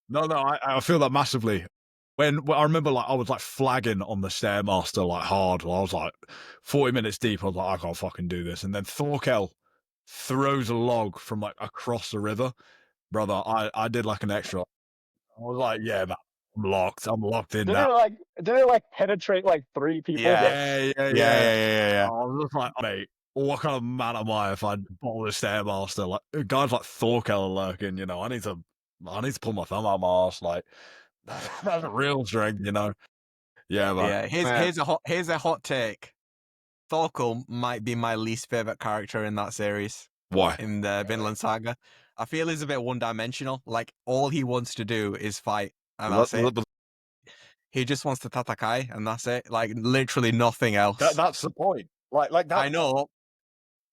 No, I feel that massively. When I remember, like, I was like flagging on the Stairmaster like hard. I was like 40 minutes deep. I was like, I can't fucking do this. And then Thorkel throws a log from like across the river. Brother, I did like an extra. I was like, yeah, man, I'm locked in now. Did they like penetrate like 3 people? Yeah. Yeah. I was just like, mate, what kind of man am I if I bottle the Stairmaster? Like, guys like Thorkel are lurking, you know. I need to pull my thumb out my arse. Like, that's a real strength, you know. Yeah, man. Yeah. Here's a hot take. Thorkel might be my least favorite character in that series. Why? In the Vinland Saga, I feel he's a bit one-dimensional. Like all he wants to do is fight, and that's it. He just wants to tatakai, and that's it. Like literally nothing else. That's the point. Like that.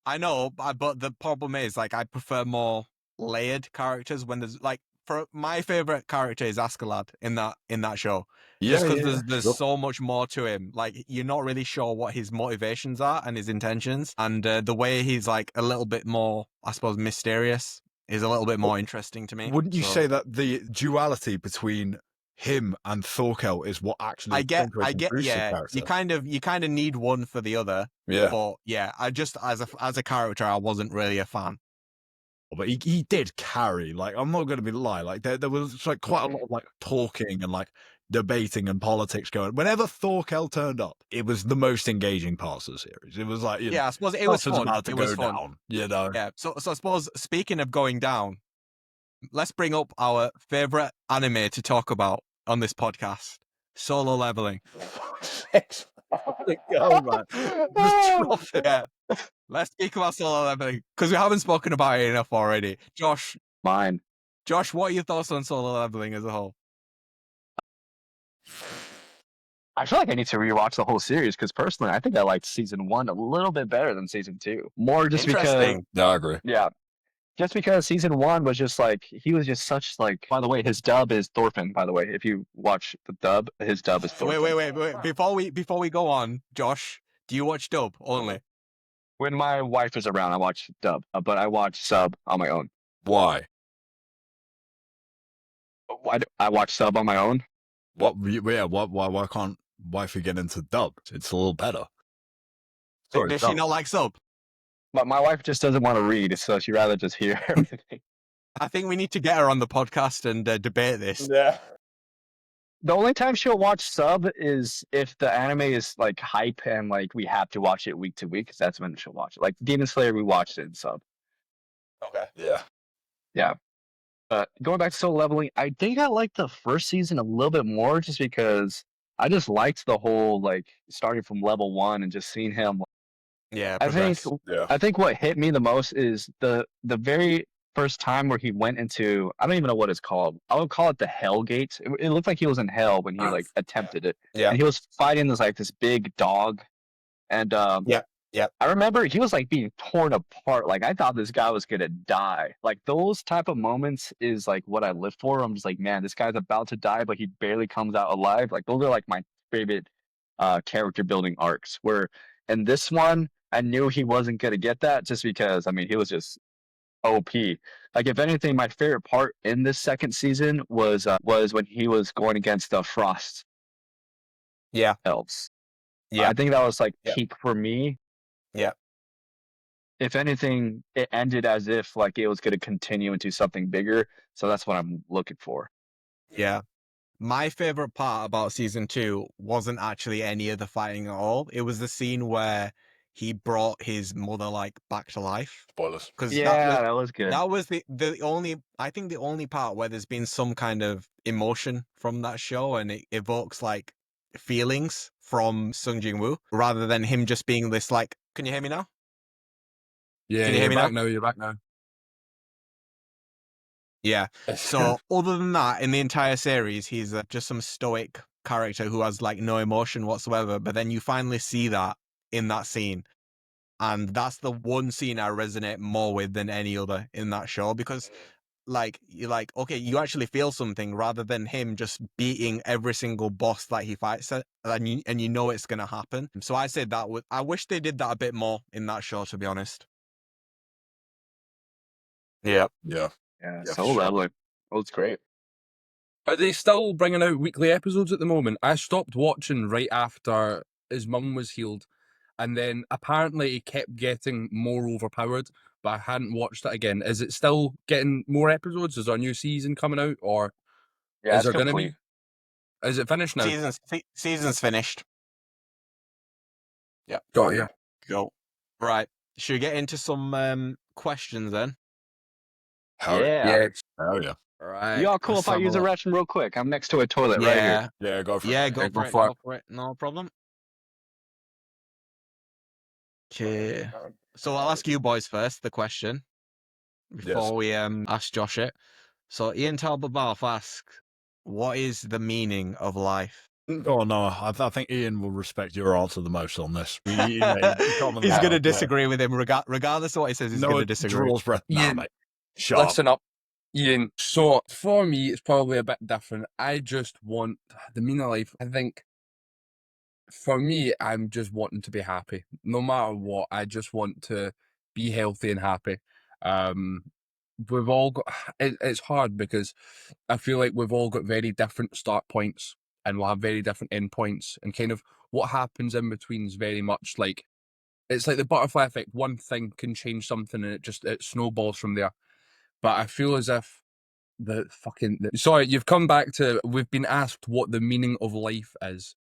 I know, but the problem is, like, I prefer more layered characters when there's like, for my favorite character is Askeladd in that show. Just because there's so much more to him. Like you're not really sure what his motivations are and his intentions, and the way he's like a little bit more, I suppose, mysterious is a little bit more interesting to me. Wouldn't you say that the duality between him and Thorkel is what actually I get, Bruce's yeah. character? You kind of need one for the other. Yeah. But yeah, I just as a character, I wasn't really a fan. But he did carry. Like, I'm not going to be lie. Like there was like quite a lot of like talking and like debating and politics going. Whenever Thorkel turned up, it was the most engaging part of the series. It was like, you know, I suppose it was fun. About to it go was fun. down, you know. Yeah. So I suppose speaking of going down, let's bring up our favorite anime to talk about on this podcast: Solo Leveling. Go, man. Yeah. Let's speak about Solo Leveling because we haven't spoken about it enough already. Josh, what are your thoughts on Solo Leveling as a whole? I feel like I need to rewatch the whole series because personally, I think I liked season 1 a little bit better than season 2. More just because. Yeah, I agree. Yeah. Just because season 1 was just like, he was just such like, by the way, his dub is Thorfinn, by the way. If you watch the dub, his dub is Thorfinn. Wait. Before we go on, Josh, do you watch dub only? When my wife is around, I watch dub, but I watch sub on my own. Why? I watch sub on my own. What? Yeah. Why can't wifey get into dub? It's a little better. Sorry, does she not like sub? But my wife just doesn't want to read, so she'd rather just hear everything. I think we need to get her on the podcast and debate this. Yeah. The only time she'll watch sub is if the anime is like hype and like we have to watch it week to week, because that's when she'll watch it. Like Demon Slayer, we watched it in sub. Okay. Yeah. Yeah. Going back to Solo Leveling, I think I liked the first season a little bit more just because I just liked the whole like starting from level 1 and just seeing him. Yeah, I think what hit me the most is the very first time where he went into, I don't even know what it's called. I would call it the Hell Gate. It looked like he was in hell when he like attempted it. Yeah. And he was fighting this big dog. And Yeah. I remember he was like being torn apart. Like I thought this guy was gonna die. Like those type of moments is like what I live for. I'm just like, man, this guy's about to die, but he barely comes out alive. Like those are like my favorite character building arcs. Where in this one, I knew he wasn't gonna get that just because I mean he was just OP. Like if anything, my favorite part in this second season was when he was going against the Frost elves. Yeah. I think that was like peak for me. Yeah. If anything, it ended as if like it was going to continue into something bigger. So that's what I'm looking for. Yeah. My favorite part about season 2 wasn't actually any of the fighting at all. It was the scene where he brought his mother like back to life. Spoilers. Because Yeah, that was good. that was the only, I think the only part where there's been some kind of emotion from that show, and it evokes like feelings from Sung Jin Woo rather than him just being this like. Can you hear me now? Yeah, Can you hear you're me back now? now. You're back now. Yeah. So other than that, in the entire series, he's just some stoic character who has like no emotion whatsoever. But then you finally see that in that scene. And that's the one scene I resonate more with than any other in that show, because like you're like, okay, you actually feel something rather than him just beating every single boss that he fights at, and you know it's gonna happen. So I said that I wish they did that a bit more in that show, to be honest. Yeah. Yeah. Yeah, Yeah, soul for sure. leveling. Oh, it's great. Are they still bringing out weekly episodes at the moment? I stopped watching right after his mum was healed, and then apparently he kept getting more overpowered, but I hadn't watched it again. Is it still getting more episodes? Is there a new season coming out, or Yeah, is it's there going to complete. be? Is it finished now? Season's finished. Yeah. Got you. Go. Right. Should we get into some questions then? Hell Yeah. Yeah. Hell yeah. Right. Y'all cool let's if I have a use a look. restroom real quick? I'm next to a toilet right here. Yeah. Yeah, go for it. Yeah, go Yeah, for go it. for it. Go for it. No problem. Okay. So I'll ask you boys first the question before we ask Josh it. So Ian Talbot Balf asks, what is the meaning of life? Oh no, I think Ian will respect your answer the most on this. He's going to disagree with him regardless of what he says. He's going to disagree. Draw's breath. Nah, Ian, mate. Shut up. Listen up, Ian. So for me, it's probably a bit different. I just want the meaning of life. I think for me, I'm just wanting to be happy, no matter what. I just want to be healthy and happy. We've all got. It's hard because I feel like we've all got very different start points, and we'll have very different end points, and kind of what happens in between is very much like it's like the butterfly effect. One thing can change something, and it snowballs from there. But I feel as if sorry, you've come back to, we've been asked what the meaning of life is.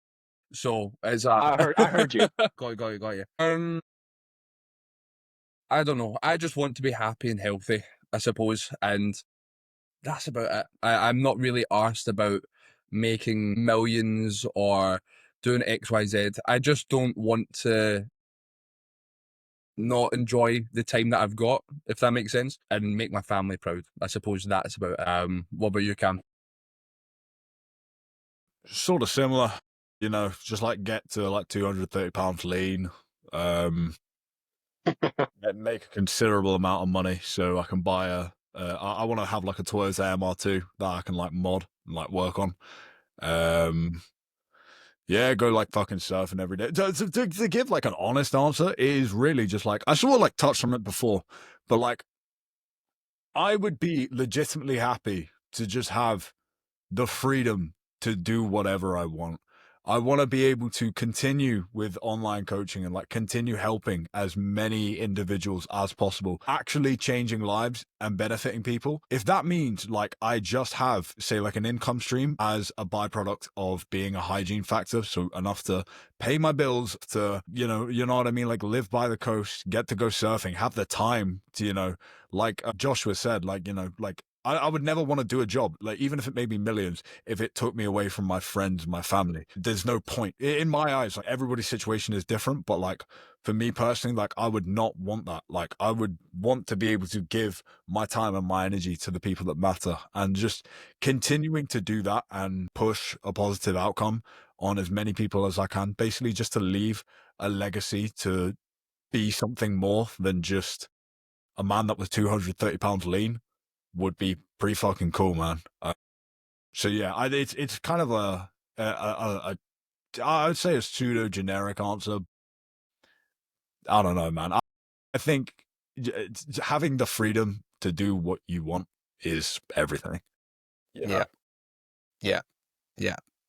So is that I heard you. got you. I don't know. I just want to be happy and healthy, I suppose, and that's about it. I'm not really arsed about making millions or doing XYZ. I just don't want to not enjoy the time that I've got, if that makes sense, and make my family proud. I suppose that's about it. What about you, Cam? Sort of similar, you know, just like get to like 230 pounds lean, and make a considerable amount of money so I can buy I want to have like a Toyota MR2 that I can like mod and like work on. Yeah, go like fucking surfing every day. To give like an honest answer, it is really just like, I sort of like touched on it before, but like I would be legitimately happy to just have the freedom to do whatever I want. I want to be able to continue with online coaching and like continue helping as many individuals as possible, actually changing lives and benefiting people. If that means like I just have, say, like an income stream as a byproduct of being a hygiene factor, so enough to pay my bills, to, you know what I mean? Like live by the coast, get to go surfing, have the time to, like Joshua said, like, like I would never want to do a job, like even if it made me millions, if it took me away from my friends, my family. There's no point. In my eyes, like everybody's situation is different, but like for me personally, like I would not want that. Like I would want to be able to give my time and my energy to the people that matter, and just continuing to do that and push a positive outcome on as many people as I can, basically just to leave a legacy, to be something more than just a man that was 230 pounds lean, would be pretty fucking cool, man. So yeah, it's kind of I would say a pseudo generic answer. I don't know, man. I think having the freedom to do what you want is everything. Yeah.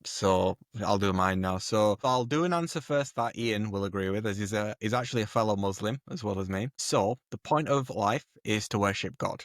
So I'll do mine now. So I'll do an answer first that Ian will agree with, as he's actually a fellow Muslim as well as me. So the point of life is to worship God.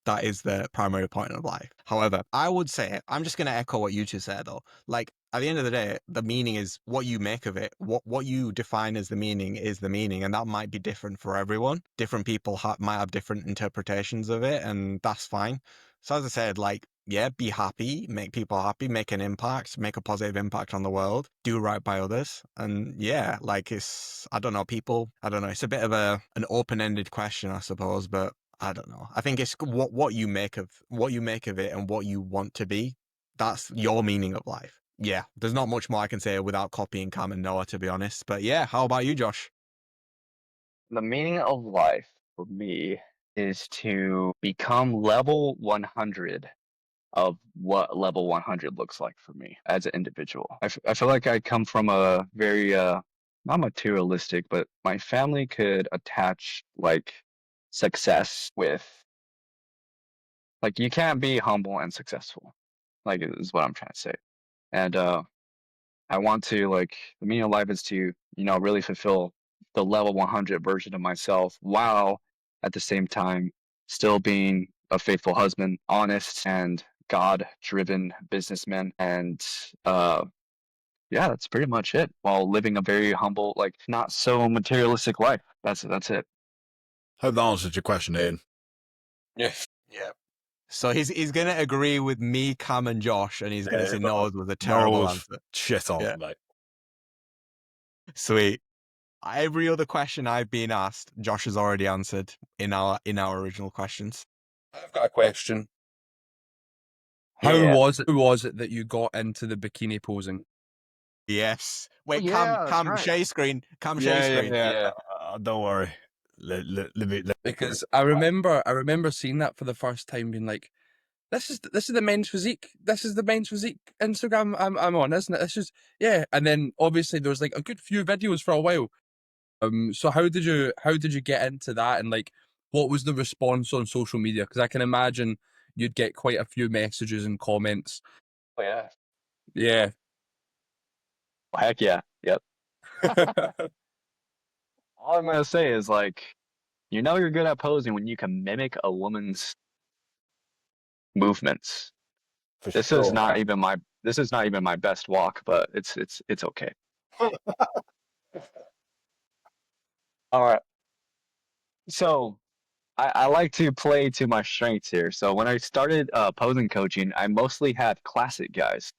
That is the primary point of life. However, I would say, I'm just going to echo what you two said though. Like at the end of the day, the meaning is what you make of it. What you define as the meaning is the meaning. And that might be different for everyone. Different people might have different interpretations of it, and that's fine. So as I said, like, yeah, be happy, make people happy, make an impact, make a positive impact on the world, do right by others. And yeah, like I don't know, it's a bit of an open-ended question, I suppose, but I don't know. I think it's what you make of it and what you want to be. That's your meaning of life. Yeah, there's not much more I can say without copying Cam and Noah, to be honest. But yeah, how about you, Josh? The meaning of life for me is to become level 100 of what level 100 looks like for me as an individual. I feel like I come from a very not materialistic, but my family could attach like success with, like, you can't be humble and successful, like, is what I'm trying to say. And I want to, like, the meaning of life is to, really fulfill the level 100 version of myself while at the same time still being a faithful husband, honest and God driven businessman. And yeah, that's pretty much it, while living a very humble, like, not so materialistic life. That's it. Hope that answered your question, Ian. Yeah. Yeah. So he's gonna agree with me, Cam, and Josh, and he's gonna say Noah's was a terrible Noah's answer. shit on, Yeah. mate. Sweet. Every other question I've been asked, Josh has already answered in our original questions. I've got a question. Who Yeah. was it that you got into the bikini posing? Yes. Wait, Yeah, that's Cam, right. share screen. Cam, share screen. Yeah. Don't worry. Let me. Because I remember seeing that for the first time, being like, this is the men's physique. This is the men's physique Instagram I'm on, isn't it? This is, yeah. And then obviously there was like a good few videos for a while. So how did you get into that, and like what was the response on social media? Because I can imagine you'd get quite a few messages and comments. Oh, yeah. Yeah. Heck yeah. Yep. All I'm gonna say is, like, you're good at posing when you can mimic a woman's movements. For This sure. is not even my best walk, but it's okay. All right. So I like to play to my strengths here. So when I started posing coaching, I mostly had classic guys,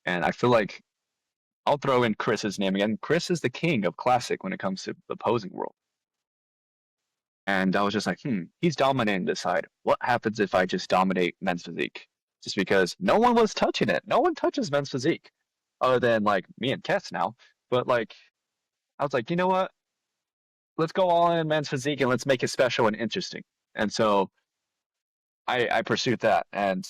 and I feel like I'll throw in Chris's name again. Chris is the king of classic when it comes to the posing world. And I was just like, he's dominating this side. What happens if I just dominate men's physique? Just because no one was touching it. No one touches men's physique other than like me and Kess now. But like, I was like, you know what? Let's go all in men's physique and let's make it special and interesting. And so I pursued that. And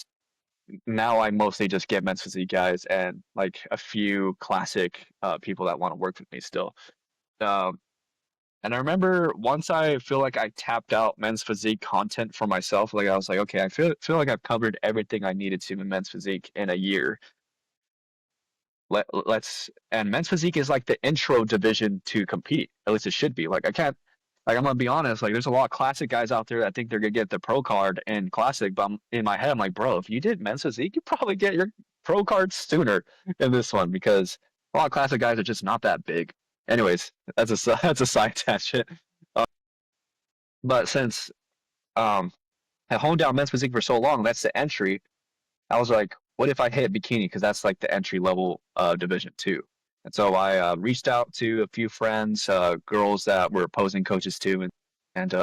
now I mostly just get men's physique guys and like a few classic people that want to work with me still. Um, And I remember once I feel like I tapped out men's physique content for myself, like I was like, okay, I feel like I've covered everything I needed to in men's physique in a year. Let's and men's physique is like the intro division to compete. At least it should be. Like I'm gonna be honest, like there's a lot of classic guys out there that think they're gonna get the pro card in classic, but in my head I'm like, bro, if you did men's physique, you probably get your pro card sooner in this one because a lot of classic guys are just not that big. Anyways, that's a side tangent. But since I honed down men's physique for so long, that's the entry. I was like, what if I hit bikini? Because that's like the entry level division too. And so I reached out to a few friends, girls that were posing coaches too, and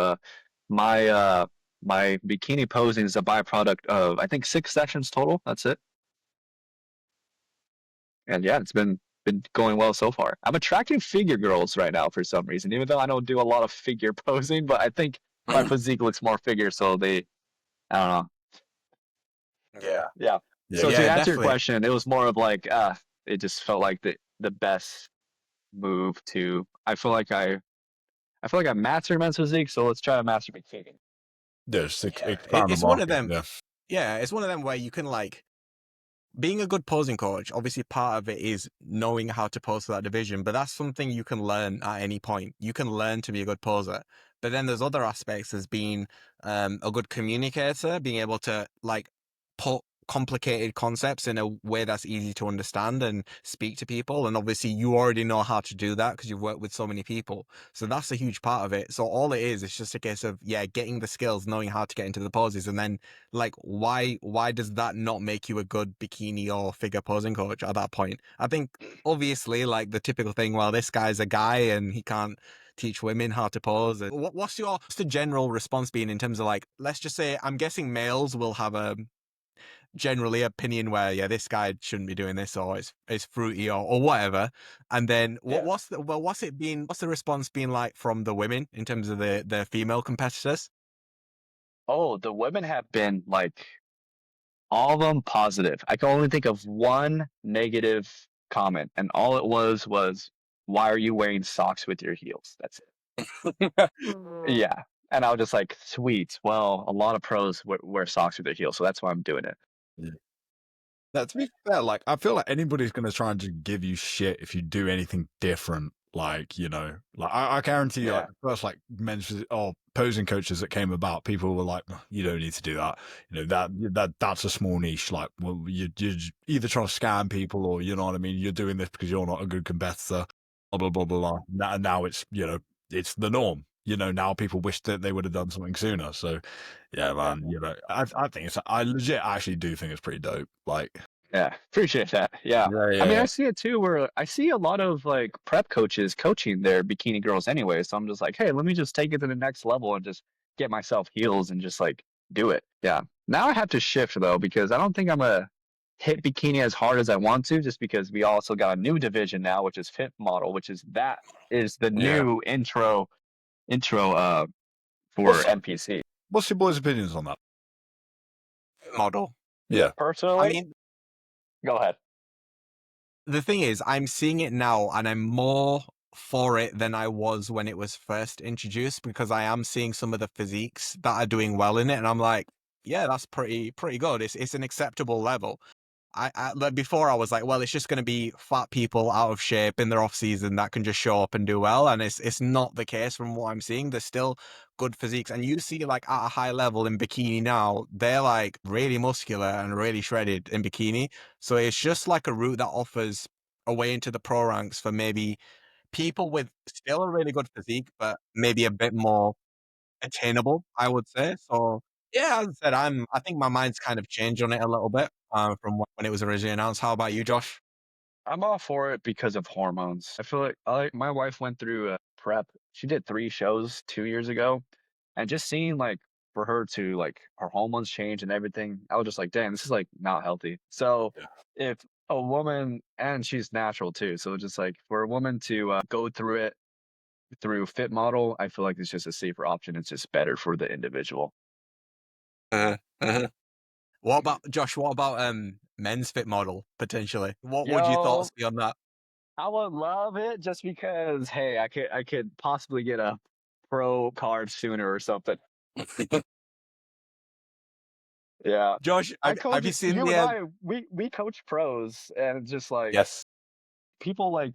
my my bikini posing is a byproduct of I think 6 sessions total. That's it. And yeah, it's been going well so far. I'm attracting figure girls right now for some reason, even though I don't do a lot of figure posing, but I think my physique looks more figure, so I don't know. Yeah. Yeah. Yeah. So Yeah, to answer your definitely. question, it was more of like, it just felt like the best move to. I feel like I mastered men's physique, so let's try to master bikini. There's Yeah. expand the It's one of market, them. Yeah, it's one of them where you can like being a good posing coach. Obviously, part of it is knowing how to pose for that division, but that's something you can learn at any point. You can learn to be a good poser. But then there's other aspects as being a good communicator, being able to like put complicated concepts in a way that's easy to understand and speak to people. And obviously you already know how to do that because you've worked with so many people. So that's a huge part of it. So all it is, it's just a case of, yeah, getting the skills, knowing how to get into the poses. And then like, why does that not make you a good bikini or figure posing coach at that point? I think obviously like the typical thing, well, this guy's a guy and he can't teach women how to pose. What's the general response being in terms of like, let's just say, I'm guessing males will have a generally opinion where, yeah, this guy shouldn't be doing this, or it's fruity or whatever. And then what's the response been like from the women in terms of the female competitors? Oh, the women have been like all of them positive. I can only think of one negative comment, and all it was, why are you wearing socks with your heels? That's it. Yeah. And I was just like, sweet. Well, a lot of pros wear socks with their heels, so that's why I'm doing it. Yeah. Now, to be fair, like I feel like anybody's gonna try and just give you shit if you do anything different. Like, you know, like I guarantee you, like the first like men's or posing coaches that came about, people were like, "Oh, you don't need to do that. You know, that's a small niche. Like, well, you're either trying to scam people or you know what I mean. You're doing this because you're not a good competitor. Blah blah blah blah blah. Now it's it's the norm. You know, now people wish that they would have done something sooner. So, yeah, man. You know, I think I legit actually do think it's pretty dope. Like, yeah, appreciate that. Yeah. I mean, I see it too, where I see a lot of like prep coaches coaching their bikini girls anyway. So I'm just like, hey, let me just take it to the next level and just get myself heels and just like do it. Yeah. Now I have to shift though, because I don't think I'm gonna hit bikini as hard as I want to, just because we also got a new division now, which is fit model, which is the new intro for NPC. What's your boys' opinions on that? Model. Yeah. Personally, I mean, go ahead. the thing is, I'm seeing it now and I'm more for it than I was when it was first introduced, because I am seeing some of the physiques that are doing well in it. And I'm like, yeah, that's pretty good. It's an acceptable level. Like before I was like, well, it's just going to be fat people out of shape in their off season that can just show up and do well. And it's not the case from what I'm seeing. There's still good physiques. And you see like at a high level in bikini now, they're like really muscular and really shredded in bikini. So it's just like a route that offers a way into the pro ranks for maybe people with still a really good physique, but maybe a bit more attainable, I would say. So yeah, as I said, I think my mind's kind of changed on it a little bit from when it was originally announced. How about you, Josh? I'm all for it because of hormones. I feel like my wife went through a prep. She did 3 shows 2 years ago, and just seeing like for her to like her hormones change and everything, I was just like, damn, this is like not healthy. So if a woman, and she's natural too, so just like for a woman to go through it through fit model, I feel like it's just a safer option. It's just better for the individual. What about Josh? What about men's fit model potentially? What would your Yo, thoughts be on that? I would love it just because, hey, I could possibly get a pro card sooner or something. Yeah. Josh, I have coach you seen you the? and I we coach pros, and just like Yes. people like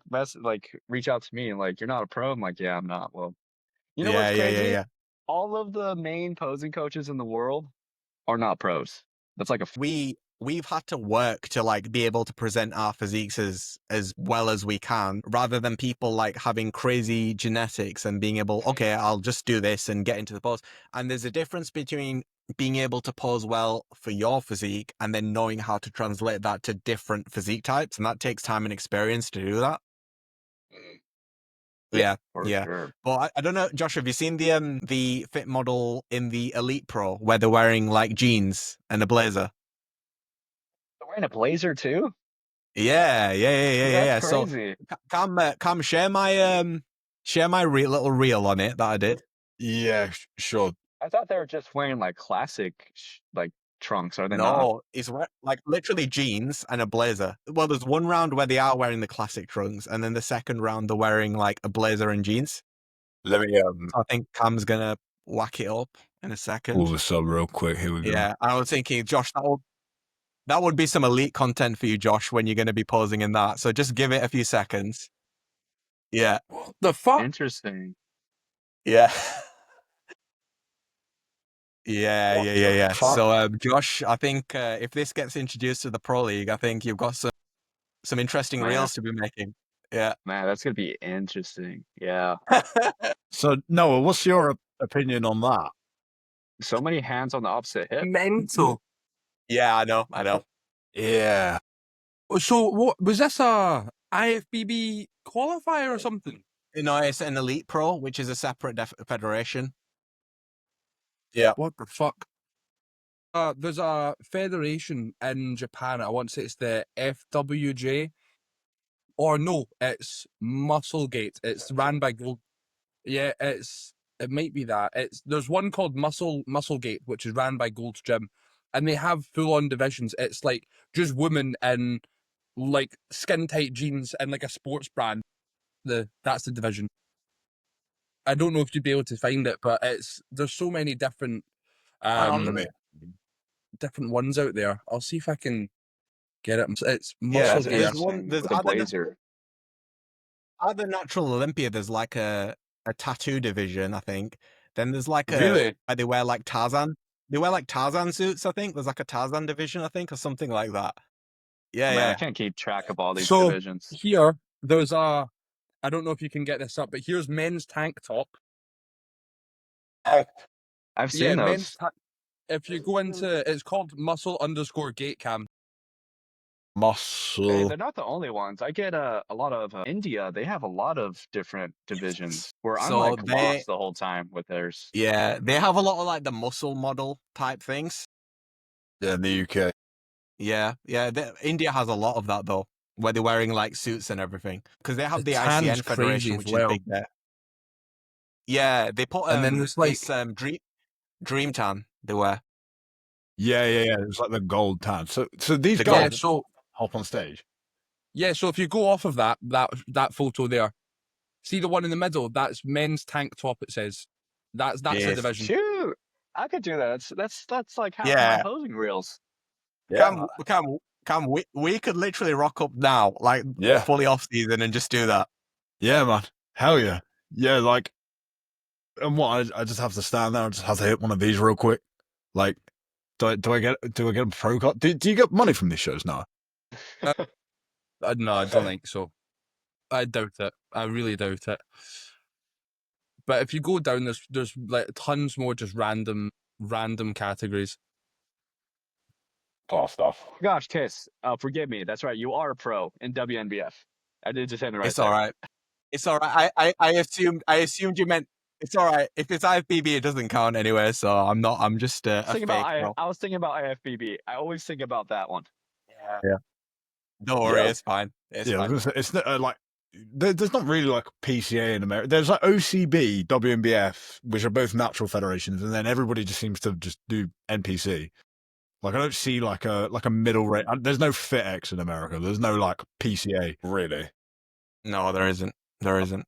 reach out to me and like, you're not a pro. I'm like, yeah, I'm not. Well, you know what's Yeah, yeah, yeah, crazy? yeah. All of the main posing coaches in the world are not pros. That's like We've had to work to like be able to present our physiques as well as we can, rather than people like having crazy genetics and being able, okay, I'll just do this and get into the pose. And there's a difference between being able to pose well for your physique and then knowing how to translate that to different physique types, and that takes time and experience to do that. Yeah, for yeah. sure. But I don't know, Josh, have you seen the fit model in the Elite Pro where they're wearing like jeans and a blazer? They're wearing a blazer too? Yeah. That's So, crazy. Cam, share my little reel on it that I did. Yeah, sure. I thought they were just wearing like classic like trunks, are they not? No, it's like literally jeans and a blazer. Well, there's one round where they are wearing the classic trunks, and then the second round they're wearing like a blazer and jeans. Let me So I think Cam's gonna whack it up in a pull second. this up real quick. Here we go. Yeah, I was thinking, Josh, that would be some elite content for you, Josh, when you're going to be posing in that. So just give it a few seconds. Yeah. The fuck? Interesting. Yeah. Yeah, What yeah, the yeah, yeah. fuck? So, Josh, I think if this gets introduced to the Pro League, I think you've got some interesting Man, reels to be making. Yeah. man, that's gonna be interesting. Yeah, So Noah, what's your opinion on that? so many hands on the opposite hip. Mental. Yeah, I know, I know. Yeah. So what was this, a IFBB qualifier or something? No, it's an Elite Pro, which is a separate federation. Yeah. What the fuck? There's a federation in Japan. I want to say it's the FWJ, or no, it's Musclegate. It's ran by Gold. Yeah, it might be that. There's one called Musclegate, which is ran by Gold's Gym, and they have full on divisions. It's like just women in like skin tight jeans and like a sports brand. That's the division. I don't know if you'd be able to find it, but there's so many different different ones out there. I'll see if I can get it. It's Yeah, That's Musclegate. there's interesting. one. There's With the blazer. at the Natural Olympia. There's like a tattoo division, I think. Then there's like Really? they wear like Tarzan. They wear like Tarzan suits, I think. There's like a Tarzan division, I think, or something like that. Yeah, Man, I yeah. can't keep track of all these So divisions. here, there's a. I don't know if you can get this up, but here's men's tank top. I've seen those. If you go into, it's called muscle_gate cam. Hey, Muscle. they're not the only ones. I get a lot of India. They have a lot of different divisions where I'm So like they- lost the whole time with theirs. Yeah, they have a lot of like the muscle model type things. Yeah, in the UK. Yeah, yeah. India has a lot of that though, where they're wearing like suits and everything, because they have the tan's ICN crazy Federation, as which well. is big there. Yeah, they put And then there's like it's Dream Tan they wear. Yeah. It's like the gold tan. So these The guys gold. hop on stage. Yeah, so if you go off of that photo there, see the one in the middle, that's men's tank top, it says. That's the Yes. division. Shoot, I could do that. That's like half Yeah. my posing reels. Yeah. Cam, we could literally rock up now, like Yeah. fully off season, and just do that. Yeah, man. Hell yeah. Yeah, like, and what? I just have to stand there. I just have to hit one of these real quick. Like, do I get a pro card? Do you get money from these shows now? No, I don't think so. I doubt it. I really doubt it. But if you go down, there's like tons more just random categories. Class stuff. Gosh, Kiss, forgive me. That's right. You are a pro in WNBF. I did just hit it right It's there. all right. It's all right. I assumed you meant it's all right. If it's IFBB, it doesn't count anyway. So I'm not. I'm just a fake pro. I was thinking about IFBB. I always think about that one. Yeah. Don't worry. Yeah. It's fine. It's Yeah, I fine. was gonna say, it's not, like there's not really like PCA in America. There's like OCB, WNBF, which are both natural federations, and then everybody just seems to just do NPC. Like I don't see like a middle rate. There's no FitX in America. There's no like PCA really. No, there isn't. There isn't.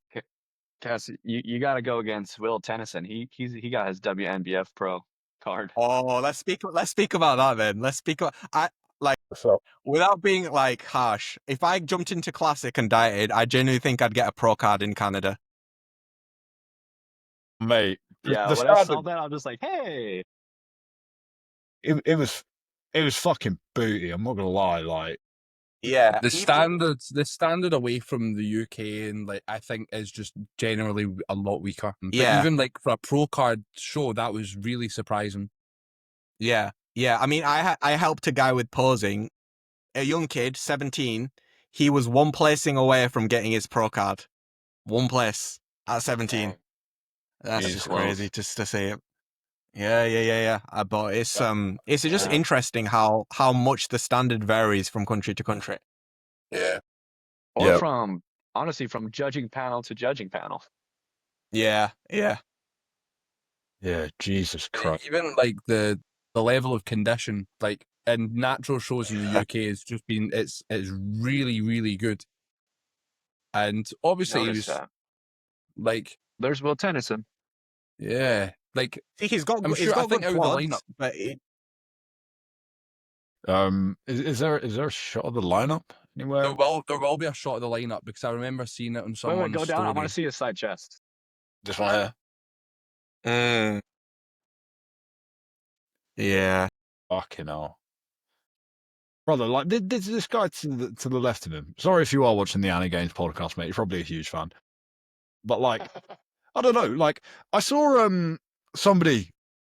Cass, you got to go against Will Tennyson. He got his WNBF pro card. Oh, let's speak about that then. Let's speak about So without being like harsh. If I jumped into Classic and dieted, I genuinely think I'd get a pro card in Canada. mate, Yeah, the when I saw standard, that, I'm just like, hey. it was fucking booty. I'm not gonna lie. Like Yeah. The standard away from the UK and like I think is just generally a lot weaker. But Yeah. even like for a pro card show, that was really surprising. Yeah. Yeah. I mean, I helped a guy with posing, a young kid, 17. He was one placing away from getting his pro card. One place at 17. That's He's just close. crazy just to see it. Yeah. But it's just interesting how much the standard varies from country to country. yeah, Or Yeah. from, honestly, from judging panel to judging panel. Yeah. Jesus Christ. Even like the level of condition, like in natural shows in the UK, has just been it's really really good. And obviously he Notice was that. like There's Will Tennyson. yeah, like See, he's got I'm he's sure- I got think good out of the quads, lineup- but Is there a shot of the lineup anywhere? there will be a shot of the lineup because I remember seeing it on Wait, someone's go down. I story. want to see his side chest. This one here. Yeah. Fucking hell. Brother, like this guy to the left of him. Sorry if you are watching the AniGains podcast, mate. You're probably a huge fan. But like, I don't know. Like, I saw somebody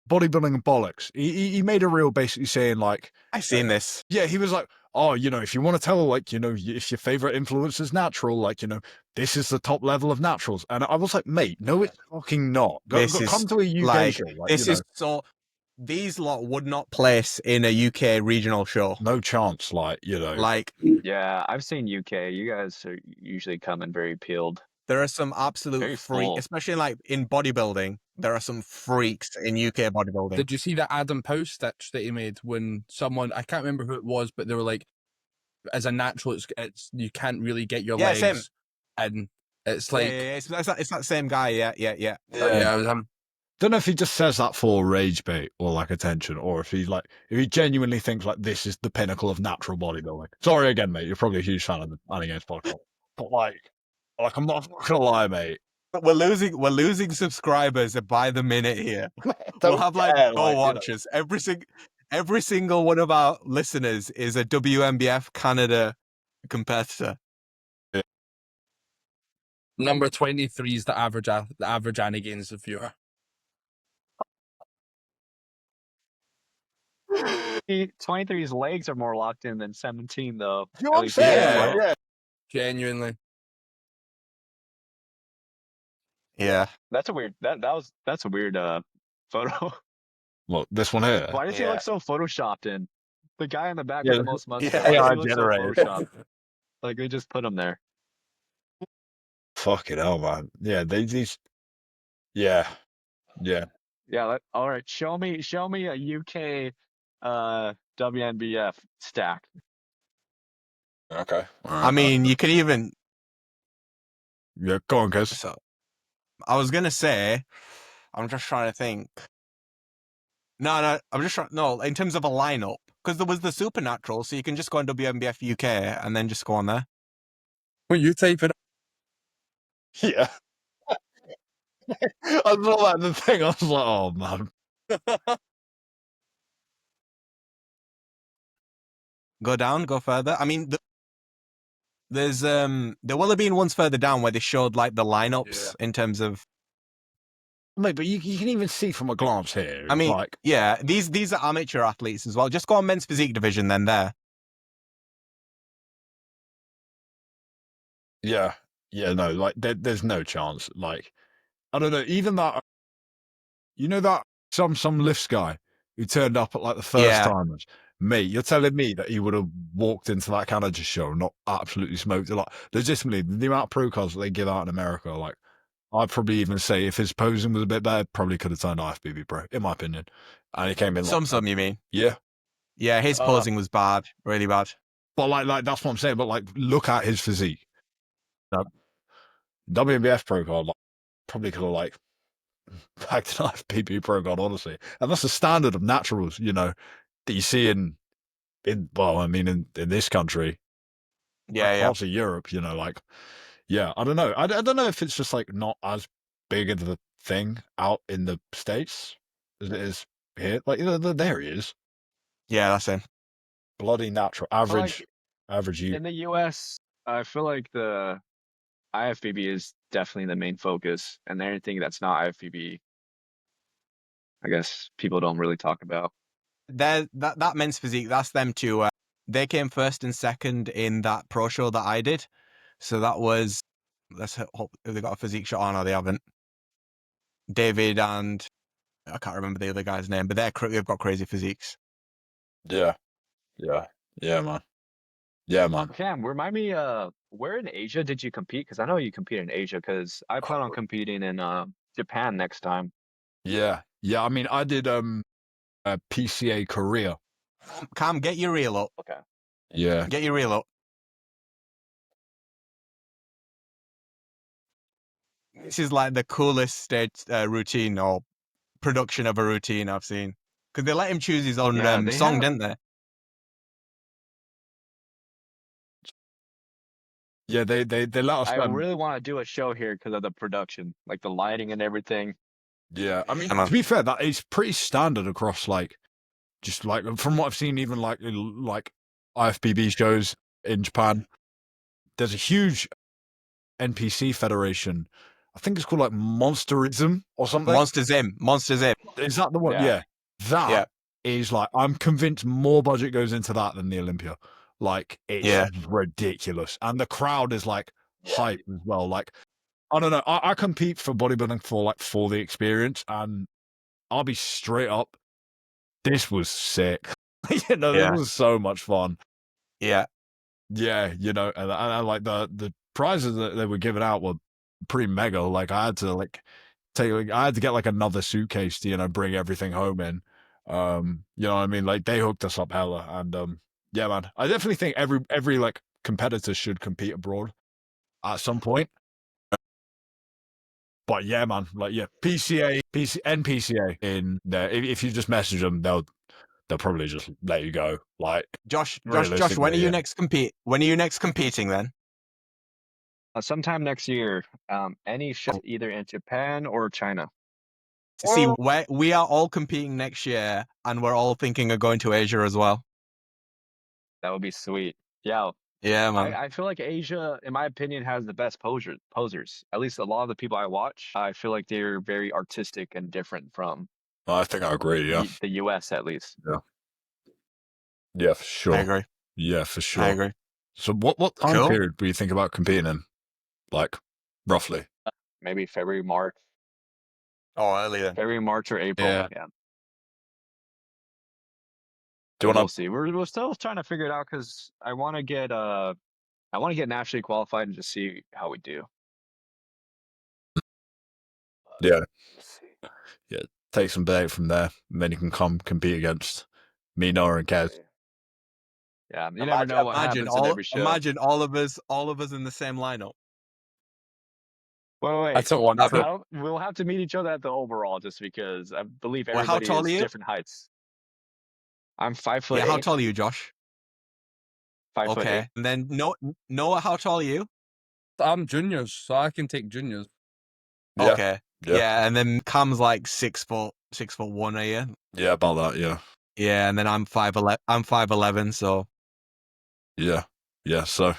bodybuilding and bollocks. He made a reel basically saying like, I've seen this. yeah, he was like, oh, you know, if you want to tell like, you know, if your favorite influence is natural, like, you know, this is the top level of naturals. And I was like, mate, no, it's fucking not. This is come to a UK like, show. Like, this you know, is so. These lot would not place in a UK regional show. no chance. Like, you know, Like, Yeah, I've seen UK. You guys are usually coming very peeled. there are some absolute Very freaks, full. especially like in bodybuilding. There are some freaks in UK bodybuilding. Did you see that Adam Powell stitch that he made when someone, I can't remember who it was, but they were like, as a natural, it's you can't really get your Yeah, legs, same. and it's Yeah, like, yeah, it's that same guy. Yeah. yeah, it was him. don't know if he just says that for rage bait or like attention, or if he genuinely thinks like this is the pinnacle of natural bodybuilding. Sorry again, mate. You're probably a huge fan of the AniGains podcast, but like I'm not gonna lie, mate. We're losing subscribers by the minute here. We'll Don't have like care, no like, you know. watchers. Every single one of our listeners is a WMBF Canada competitor. Number 23 is the average AniGains viewer. 23's legs are more locked in than 17, though. You know what I'm least saying? Yeah. Like, yeah. Genuinely. Yeah. That's a weird. That's a weird photo. Look, this one here. Why does he Yeah. look so photoshopped in? The guy in the back Yeah, with the most mustache. yeah, Why does AI he look so generated. photoshopped? Like they just put him there. Fucking hell, man. Yeah, these. Yeah. Yeah. All right. Show me a UK WNBF stack. Okay. I mean, you can even. yeah, go on, guys. So, I was gonna say, I'm just trying to think. No, I'm just trying. No, in terms of a lineup, because there was the Supernatural, so you can just go on WMBF UK and then just go on there. When you type it, Yeah. I saw that in the thing. I was like, oh man. Go down, go further. I mean, there will have been ones further down where they showed like the lineups in terms of. Mate, but you can even see from a glance here. I mean, like, yeah, these are amateur athletes as well. Just go on men's physique division, then there. yeah, no, like there's no chance. Like, I don't know. Even that, you know, that some lifts guy who turned up at like the first Yeah. timers. Mate, you're telling me that he would have walked into that Canada show and not absolutely smoked it? Like, legitimately, the amount of pro cards that they give out in America, like, I'd probably even say if his posing was a bit bad, probably could have turned IFBB pro, in my opinion. And he came in like, Some, you mean? yeah. Yeah, his posing was bad, really bad. But like that's what I'm saying. But like, look at his physique. WNBF pro card, like, probably could have like backed an IFBB pro card, honestly. And that's the standard of naturals, you know, that you see in well, I mean, in this country, Yeah, yeah. parts of Europe, you know, like, yeah, I don't know. I don't know if it's just like not as big of a thing out in the States as it is here. Like, you know, there he is. Yeah, that's it. Bloody natural. Average you. In the US, I feel like the IFBB is definitely the main focus, and anything that's not IFBB, I guess people don't really talk about. That men's physique, that's them too. They came first and second in that pro show that I did. So that was, let's hope they got a physique shot on, or they haven't. David and I can't remember the other guy's name, but they've got crazy physiques. Yeah. Yeah, man. Yeah, man. Cam, remind me, where in Asia did you compete? Because I know you compete in Asia. Because I plan on competing in Japan next time. Yeah. I mean, I did PCA Korea. Cam, get your reel up. Okay. Yeah. Get your reel up. This is like the coolest stage routine or production of a routine I've seen. Because they let him choose his own Yeah, they song, have. didn't they? Yeah, they let us. I really want to do a show here because of the production, like the lighting and everything. Yeah, I mean, Come on. to be fair, that is pretty standard across like just like from what I've seen, even like IFBB shows in Japan, there's a huge NPC federation. I think it's called like Monsterism or something. Monsters in. Is that the one? Yeah. Yeah. That Yeah. is like, I'm convinced more budget goes into that than the Olympia. Like, it's Yeah. ridiculous. And the crowd is like hype as well. Like, I don't know. I compete for bodybuilding for the experience, and I'll be straight up. This was sick. You know, Yeah. this was so much fun. Yeah. Yeah, you know, and I like the prizes that they were giving out were pretty mega. Like, I had to I had to get like another suitcase to, you know, bring everything home in. You know what I mean? Like, they hooked us up hella, and yeah, man, I definitely think every like competitor should compete abroad at some point. But yeah, man, like, yeah, NPCA in there. If you just message them, they'll probably just let you go. Like, Josh, when realistically, are you yeah. next When are you next competing then? Sometime next year. Any show either in Japan or China. See, we are all competing next year, and we're all thinking of going to Asia as well. That would be sweet. Yeah. Yeah, man. I feel like Asia, in my opinion, has the best posers. At least a lot of the people I watch, I feel like they're very artistic and different from I think I agree. Yeah, the US at least. yeah, for sure. I agree. Yeah, for sure. I agree. So what time Cool. period do you think about competing in? Like, roughly? Maybe February, March. Oh, earlier. February, March, or April. Yeah. Yeah. Do you We'll want to? see. We're still trying to figure it out because I want to get nationally qualified and just see how we do. Yeah. Yeah. Take some bait from there, and then you can come compete against me, Noah, and Kez. Yeah, you never know what happens in every show. Imagine all of us in the same lineup. Wait. I took one. We'll have to meet each other at the overall just because I believe Well, how everybody tall are is you? different heights. I'm 5'8". Yeah, how tall are you, Josh? 5'8". Okay. And then Noah, how tall are you? I'm juniors, so I can take juniors. Yeah. Okay. Yeah, and then Cam's like 6'1", are you? Yeah, about that. Yeah. Yeah, and then I'm 5'11". I'm 5'11", so Yeah. Yeah. So,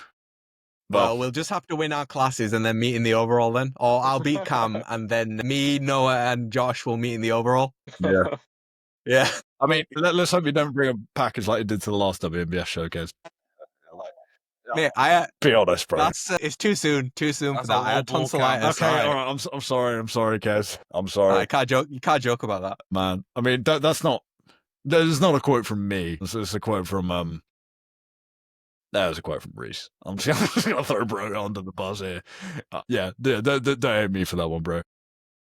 well, we'll just have to win our classes and then meet in the overall then. Or I'll beat Cam and then me, Noah, and Josh will meet in the overall. yeah. Yeah. I mean, let's hope you don't bring a package like you did to the last WNBS showcase. Mate, Be honest, bro. that's it's too soon for That's that. a I had low blow, Cam. tonsillitis. Okay, all right. I'm sorry, Kez. I'm sorry, You can't joke about that. man. I mean, that's not. There's not a quote from me. It's a quote from That was a quote from Reese. I'm just gonna throw bro under the bus here. Yeah, don't hate me for that one, bro.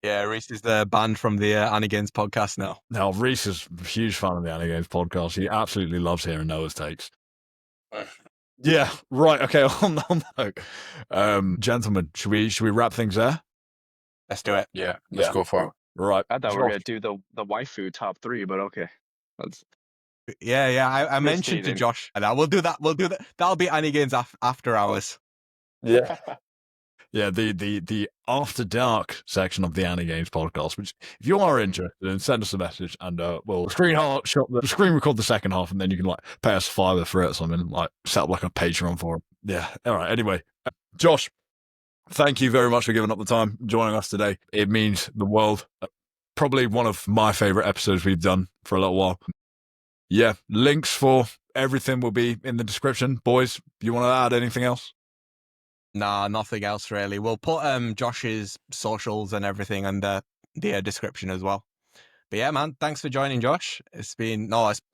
Yeah, Reese is the banned from the AniGains podcast now. Now, Reese is a huge fan of the AniGains podcast. He absolutely loves hearing Noah's takes. Yeah, right. Okay, on that note, gentlemen, should we wrap things there? Let's do it. Yeah, let's go for it. Right. I thought we were gonna do the waifu top 3, but okay. Yeah. I mentioned to teasing. Josh, and we'll do that. That'll be AniGains after hours. Yeah. Yeah, the after dark section of the AniGains podcast, which if you are interested in, send us a message and we'll screen record the second half, and then you can like pay us $5 for it or something, like set up like a Patreon for it. Yeah. All right. Anyway, Josh, thank you very much for giving up the time joining us today. It means the world. Probably one of my favorite episodes we've done for a little while. Yeah, links for everything will be in the description. Boys, you want to add anything else? Nah, nothing else really. We'll put Josh's socials and everything under the description as well. But yeah, man, thanks for joining, Josh. It's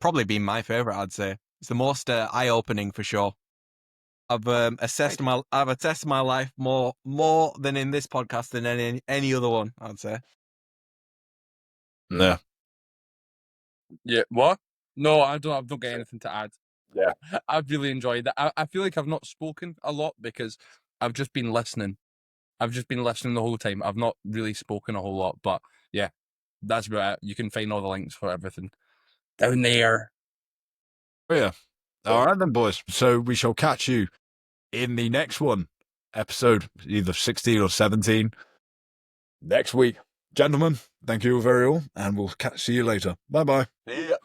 probably been my favorite. I'd say it's the most eye-opening for sure. I've assessed my life more than in this podcast than any other one. I'd say. Yeah. Yeah, what? No, I don't get anything to add. Yeah. I've really enjoyed that. I feel like I've not spoken a lot because I've just been listening. I've just been listening the whole time. I've not really spoken a whole lot, but yeah, that's about it. You can find all the links for everything down there. Oh, yeah. All right then, boys. So we shall catch you in the next one, episode either 16 or 17 next week. Gentlemen, thank you very all, and we'll see you later. Bye-bye. Yeah.